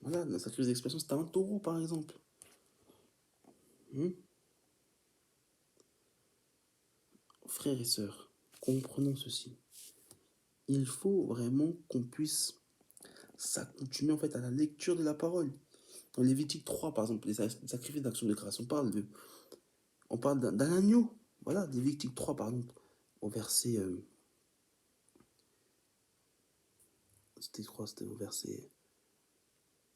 Speaker 1: Voilà, dans le sacrifice d'expiation, c'était un taureau, par exemple. Frères et sœurs, comprenons ceci. Il faut vraiment qu'on puisse s'accoutumer en fait à la lecture de la parole. Dans Lévitique 3, par exemple, les sacrifices d'action de grâce, on parle d'un agneau. Voilà, Lévitique 3, par exemple, au verset... c'était au verset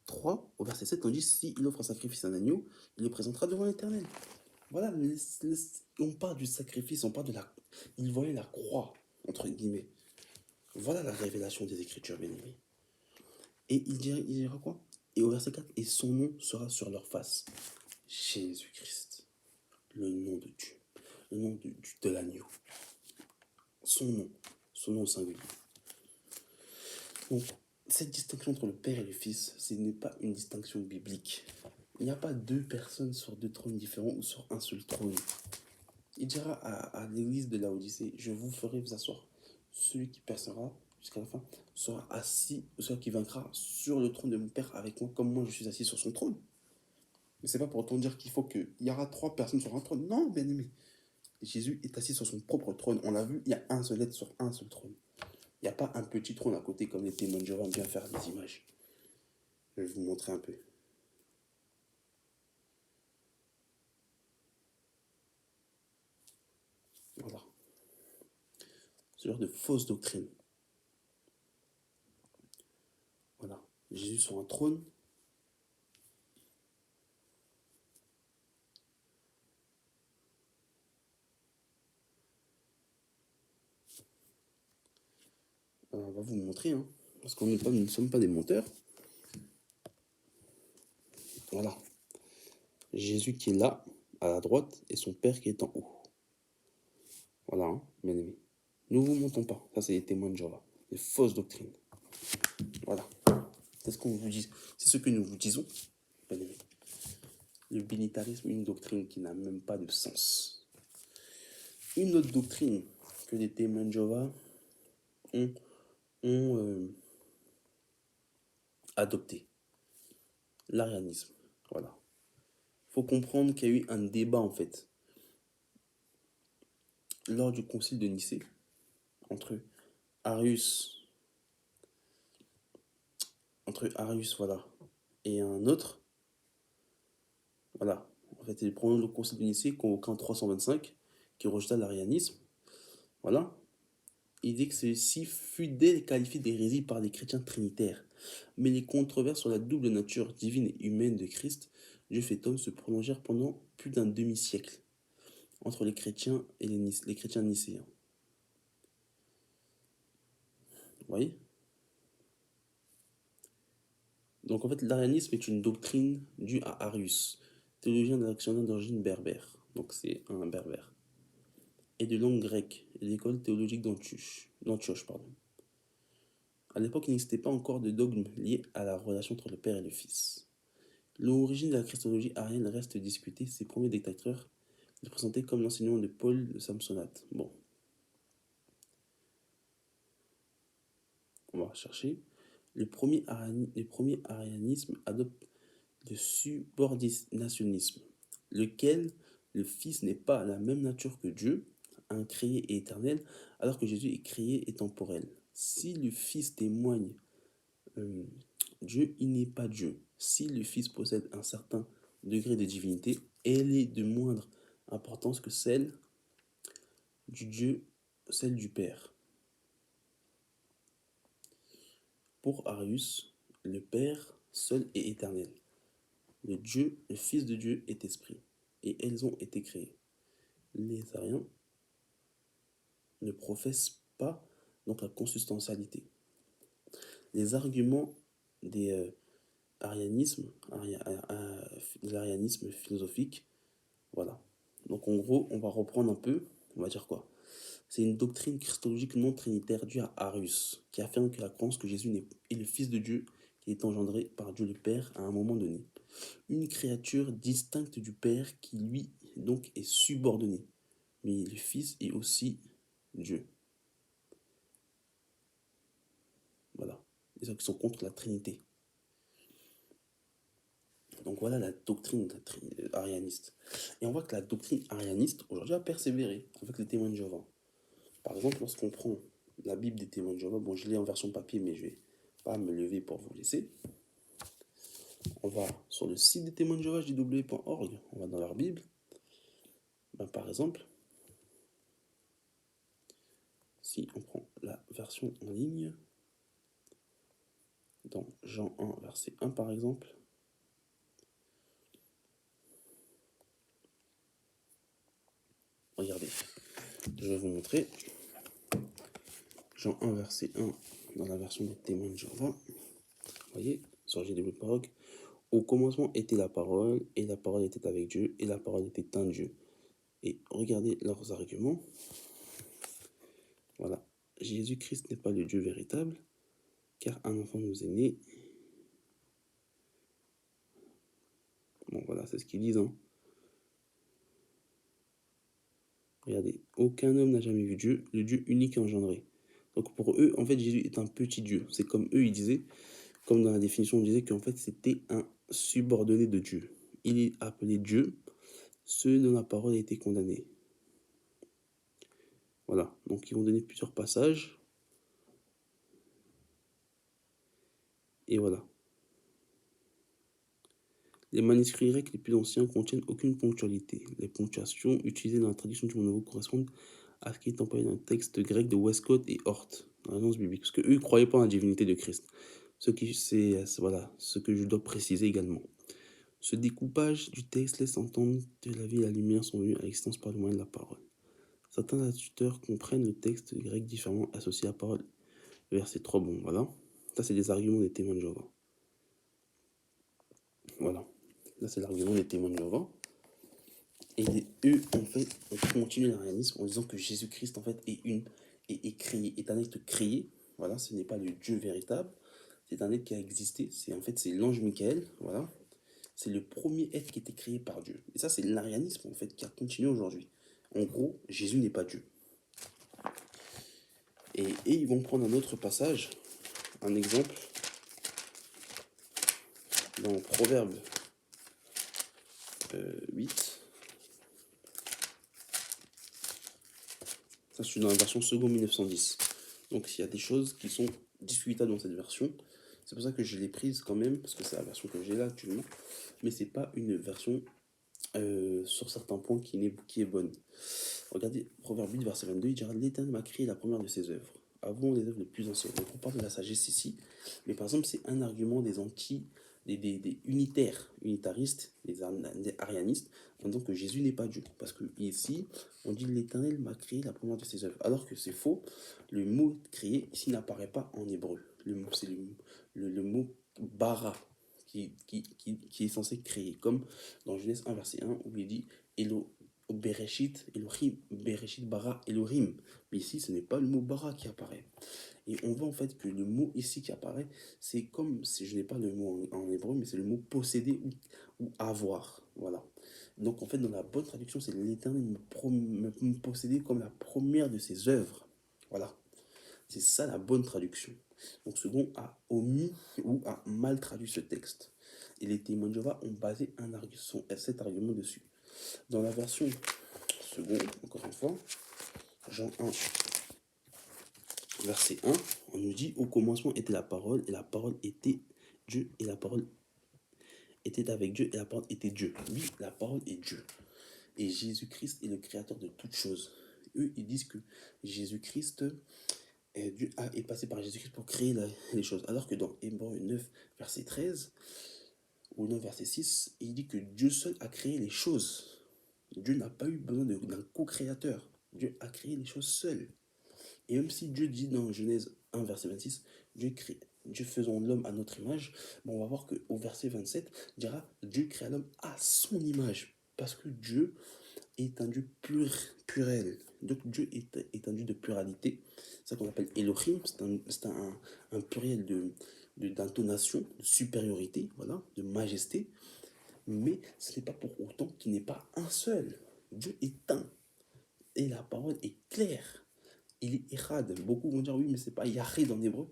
Speaker 1: 3. Au verset 7, on dit, s'il offre un sacrifice à un agneau, il le présentera devant l'Éternel. Voilà, on parle du sacrifice, on parle de il voyait la croix, entre guillemets. Voilà la révélation des Écritures, bien aimés. Et il dira quoi? Et au verset 4, et son nom sera sur leur face. Jésus-Christ, le nom de Dieu, le nom de l'agneau. Son nom au singulier. Donc, cette distinction entre le Père et le Fils, ce n'est pas une distinction biblique. Il n'y a pas deux personnes sur deux trônes différents ou sur un seul trône. Il dira à l'église de Laodicée, je vous ferai vous asseoir. Celui qui percera jusqu'à la fin, sera assis, celui qui vaincra sur le trône de mon Père avec moi, comme moi je suis assis sur son trône. Mais c'est pas pour autant dire qu'il faut qu'il y aura trois personnes sur un trône. Non, bien aimé. Jésus est assis sur son propre trône. On l'a vu, il y a un seul être sur un seul trône. Il n'y a pas un petit trône à côté comme les témoins de Jéhovah aiment bien faire des images. Je vais vous montrer un peu. Voilà. Ce genre de fausse doctrine. Voilà. Jésus sur un trône. On va vous montrer, hein, parce qu'on ne sommes pas des menteurs. Voilà. Jésus qui est là, à la droite, et son Père qui est en haut. Voilà, hein, bien aimé. Nous ne vous montons pas. Ça, c'est les témoins de Jéhovah. Des fausses doctrines. Voilà. C'est ce qu'on vous dit. C'est ce que nous vous disons, bien aimé. Le bénitarisme, une doctrine qui n'a même pas de sens. Une autre doctrine que les témoins de Jéhovah ont adoptée. L'arianisme. Voilà. Il faut comprendre qu'il y a eu un débat, en fait, lors du concile de Nicée, entre Arius, voilà, et un autre. Voilà. En fait, c'est le premier concile de Nicée convoqué en 325 qui rejeta l'arianisme. Voilà. Il dit que celui-ci fut dès qualifié d'hérésie par les chrétiens trinitaires. Mais les controverses sur la double nature divine et humaine de Christ, Dieu fait homme, se prolongèrent pendant plus d'un demi-siècle entre les chrétiens et les chrétiens nicéens. Vous voyez? Donc en fait, l'arianisme est une doctrine due à Arius, théologien d'Alexandrie d'origine berbère. Donc c'est un berbère. Et de langue grecque, et l'école théologique d'Antioche. À l'époque, il n'existait pas encore de dogme lié à la relation entre le Père et le Fils. L'origine de la christologie arienne reste discutée. Ses premiers détracteurs le présentaient comme l'enseignement de Paul de Samsonate. Bon, on va chercher. Le premier arianisme adopte le subordinationnisme, lequel le Fils n'est pas la même nature que Dieu, un créé et éternel, alors que Jésus est créé et temporel. Si le Fils témoigne Dieu, il n'est pas Dieu. Si le Fils possède un certain degré de divinité, elle est de moindre importance que celle du Dieu, celle du Père. Pour Arius, le Père seul est éternel. Le Dieu, le Fils de Dieu est esprit, et elles ont été créées. Les Ariens ne professent pas donc la consubstantialité. Les arguments des l'arianisme philosophique, voilà. Donc en gros, on va reprendre un peu, on va dire quoi? C'est une doctrine christologique non trinitaire due à Arius, qui affirme que la croyance que Jésus est le Fils de Dieu qui est engendré par Dieu le Père à un moment donné. Une créature distincte du Père qui lui donc est subordonnée. Mais le Fils est aussi Dieu. Voilà. Les gens qui sont contre la Trinité. Donc voilà la doctrine arianiste. Et on voit que la doctrine arianiste aujourd'hui a persévéré avec les témoins de Jéhovah. Par exemple, lorsqu'on prend la Bible des témoins de Jéhovah, bon, je l'ai en version papier, mais je vais pas me lever pour vous laisser. On va sur le site des témoins de Jéhovah, jw.org, on va dans leur Bible. Ben, par exemple, si on prend la version en ligne, dans Jean 1, verset 1 par exemple, regardez, je vais vous montrer. Jean 1, verset 1, dans la version des témoins de Jéhovah, vous voyez, sur jw.org, au commencement était la parole, et la parole était avec Dieu, et la parole était un Dieu. Et regardez leurs arguments. Voilà. Jésus-Christ n'est pas le Dieu véritable, car un enfant nous est né. Bon, voilà, c'est ce qu'ils disent. Hein. Regardez. Aucun homme n'a jamais vu Dieu, le Dieu unique et engendré. Donc pour eux, en fait, Jésus est un petit Dieu. C'est comme eux, ils disaient, comme dans la définition, on disait qu'en fait, c'était un subordonné de Dieu. Il est appelé Dieu, ceux dont la parole a été condamnée. Voilà, donc ils vont donner plusieurs passages. Et voilà. Les manuscrits grecs les plus anciens contiennent aucune ponctualité. Les ponctuations utilisées dans la traduction du Monde Nouveau correspondent à ce qui est employé dans le texte grec de Westcott et Hort, dans l'annonce biblique. Parce qu'eux ne croyaient pas en la divinité de Christ. Voilà, ce que je dois préciser également. Ce découpage du texte laisse entendre que la vie et la lumière sont venues à l'existence par le moyen de la parole. Certains traducteurs comprennent le texte grec différemment associé à la parole. Verset 3, bon, voilà. Ça, c'est des arguments des témoins de Jéhovah. Voilà. Là, c'est l'argument des témoins de Jéhovah. Et eux, en fait, ont continué l'arianisme en disant que Jésus-Christ, en fait, est créé, est un être créé. Voilà, ce n'est pas le Dieu véritable. C'est un être qui a existé. C'est l'ange Michael. Voilà. C'est le premier être qui a été créé par Dieu. Et ça, c'est l'arianisme, en fait, qui a continué aujourd'hui. En gros, Jésus n'est pas Dieu. Et ils vont prendre un autre passage, un exemple, dans Proverbe 8. Ça, je suis dans la version second 1910. Donc, il y a des choses qui sont discutables dans cette version. C'est pour ça que je l'ai prise quand même, parce que c'est la version que j'ai là actuellement. Mais c'est pas une version sur certains points qui est bonne. Regardez, Proverbe 8, verset 22, il dira: l'Éternel m'a créé la première de ses œuvres, avant les œuvres les plus anciennes. Donc, on parle de la sagesse ici. Mais par exemple, c'est un argument des des unitaristes, des arianistes, en disant que Jésus n'est pas Dieu. Parce que ici, on dit l'Éternel m'a créé la première de ses œuvres. Alors que c'est faux. Le mot créé ici n'apparaît pas en hébreu. C'est le mot bara qui est censé créer. Comme dans Genèse 1, verset 1, où il dit Elo, Bereshit, Elohim, Bereshit bara Elohim. Mais ici, ce n'est pas le mot bara qui apparaît. Et on voit en fait que le mot ici qui apparaît, c'est comme, si je n'ai pas le mot en hébreu, mais c'est le mot posséder ou avoir. Voilà. Donc en fait, dans la bonne traduction, c'est l'Éternel me posséder comme la première de ses œuvres. Voilà. C'est ça la bonne traduction. Donc second a omis ou a mal traduit ce texte. Et les témoins de Jéhovah ont basé cet argument dessus. Dans la version second, encore une fois, Jean 1, verset 1, on nous dit: au commencement était la parole, et la parole était Dieu, et la parole était avec Dieu, et la parole était Dieu. Oui, la parole est Dieu. Et Jésus-Christ est le créateur de toutes choses. Eux, ils disent que Jésus-Christ, Dieu est passé par Jésus-Christ pour créer les choses. Alors que dans Hébreux 9, verset 13, ou 9, verset 6, il dit que Dieu seul a créé les choses. Dieu n'a pas eu besoin d'un co-créateur. Dieu a créé les choses seul. Et même si Dieu dit dans Genèse 1, verset 26, Dieu faisant l'homme à notre image, on va voir qu'au verset 27, il dira Dieu créa l'homme à son image. Parce que Dieu est un Dieu purel. Donc Dieu est un Dieu de pluralité. C'est ça qu'on appelle Elohim. C'est un pluriel d'intonation, de supériorité, voilà, de majesté. Mais ce n'est pas pour autant qu'il n'est pas un seul. Dieu est un. Et la parole est claire. Il est Echad. Beaucoup vont dire oui, mais c'est pas Yahrid en hébreu.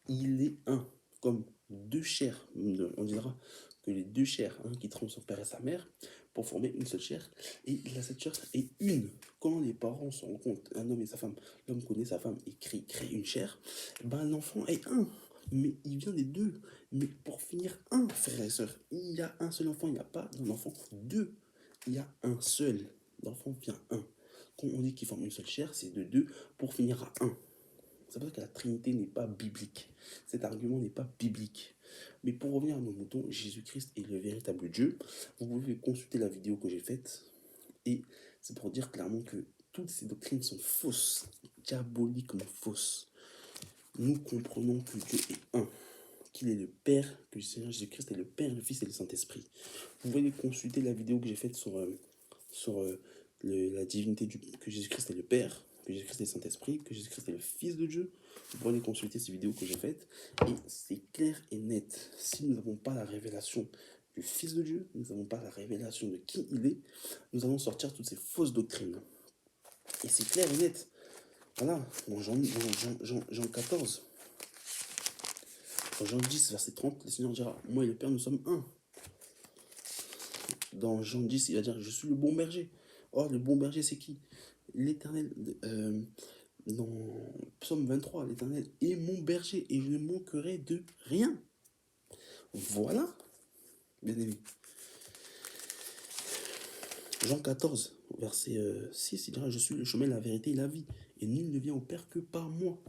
Speaker 1: Il est un. Comme deux chairs. On dira que les deux chairs, qui trompent son père et sa mère, pour former une seule chair. Et cette chair est une. Quand les parents se rencontrent, un homme et sa femme, l'homme connaît sa femme et crée une chair, ben l'enfant est un. Mais il vient des deux. Mais pour finir, un, frère et soeur, il y a un seul enfant, il n'y a pas d'un enfant deux. Il y a un seul. L'enfant vient un. Quand on dit qu'il forme une seule chair, c'est de deux pour finir à un. C'est pour ça que la Trinité n'est pas biblique. Cet argument n'est pas biblique. Mais pour revenir à nos moutons, Jésus-Christ est le véritable Dieu. Vous pouvez consulter la vidéo que j'ai faite. Et c'est pour dire clairement que toutes ces doctrines sont fausses, diaboliquement fausses. Nous comprenons que Dieu est un, qu'il est le Père, que le Seigneur Jésus-Christ est le Père, le Fils et le Saint-Esprit. Vous pouvez consulter la vidéo que j'ai faite sur la divinité que Jésus-Christ est le Père, que Jésus-Christ est le Saint-Esprit, que Jésus-Christ est le Fils de Dieu. Vous pouvez consulter ces vidéos que j'ai faites. Et c'est clair et net. Si nous n'avons pas la révélation du Fils de Dieu, nous n'avons pas la révélation de qui il est, nous allons sortir toutes ces fausses doctrines. Et c'est clair et net. Voilà, dans Jean 14, dans Jean 10, verset 30, le Seigneur dira, moi et le Père, nous sommes un. Dans Jean 10, il va dire, je suis le bon berger. Or, le bon berger, c'est qui? L'Éternel. Dans Psaume 23, l'Éternel est mon berger et je ne manquerai de rien. Voilà, bien aimé. Jean 14, verset 6, il dira, je suis le chemin, la vérité et la vie, et nul ne vient au Père que par moi.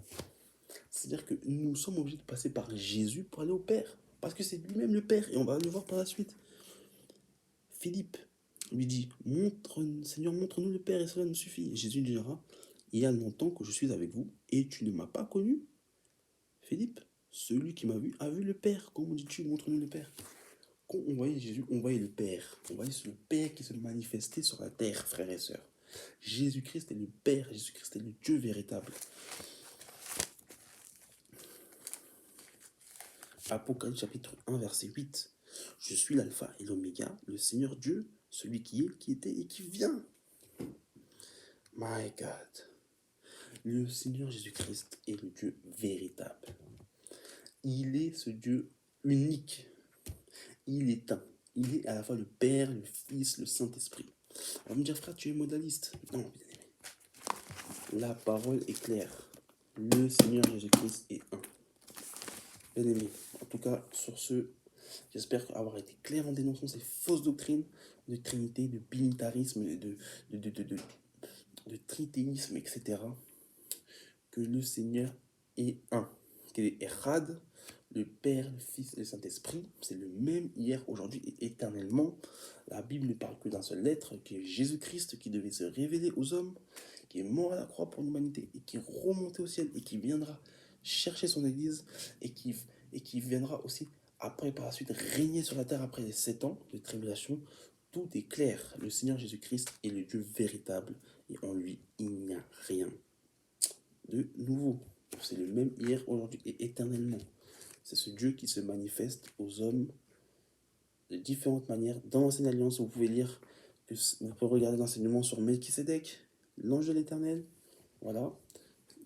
Speaker 1: C'est-à-dire que nous sommes obligés de passer par Jésus pour aller au Père, parce que c'est lui-même le Père, et on va le voir par la suite. Philippe lui dit, Seigneur, montre-nous le Père, et cela nous suffit. Et Jésus lui dira, il y a longtemps que je suis avec vous, et tu ne m'as pas connu. Philippe, celui qui m'a vu a vu le Père. Comment dis-tu, montre-nous le Père? Quand on voyait Jésus, on voyait le Père. On voyait le Père qui se manifestait sur la terre, frères et sœurs. Jésus-Christ est le Père, Jésus-Christ est le Dieu véritable. Apocalypse chapitre 1, verset 8. Je suis l'alpha et l'oméga, le Seigneur Dieu, celui qui est, qui était et qui vient. My God. Le Seigneur Jésus-Christ est le Dieu véritable. Il est ce Dieu unique. Il est un. Il est à la fois le Père, le Fils, le Saint-Esprit. On va me dire, frère, tu es modaliste. Non, bien aimé. La parole est claire. Le Seigneur Jésus-Christ est un. Bien aimé. En tout cas, sur ce, j'espère avoir été clair en dénonçant ces fausses doctrines de trinité, de binitarisme, de tritéisme, etc. Que le Seigneur est un. Qu'il est Erad, le Père, le Fils et le Saint-Esprit. C'est le même hier, aujourd'hui et éternellement. La Bible ne parle que d'un seul être, qui est Jésus-Christ, qui devait se révéler aux hommes, qui est mort à la croix pour l'humanité et qui est remonté au ciel et qui viendra chercher son Église et qui viendra aussi après, par la suite, régner sur la terre après les 7 ans de tribulation. Tout est clair. Le Seigneur Jésus-Christ est le Dieu véritable et en lui, il n'y a rien de nouveau. C'est le même hier, aujourd'hui et éternellement. C'est ce Dieu qui se manifeste aux hommes de différentes manières. Dans l'Ancienne Alliance, vous pouvez lire, vous pouvez regarder l'enseignement sur Melchisédek, l'ange de l'Éternel. Voilà.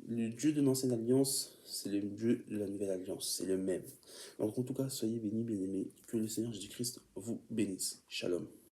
Speaker 1: Le Dieu de l'Ancienne Alliance, c'est le Dieu de la Nouvelle Alliance. C'est le même. Donc en tout cas, soyez bénis, bien-aimés. Que le Seigneur Jésus-Christ vous bénisse. Shalom.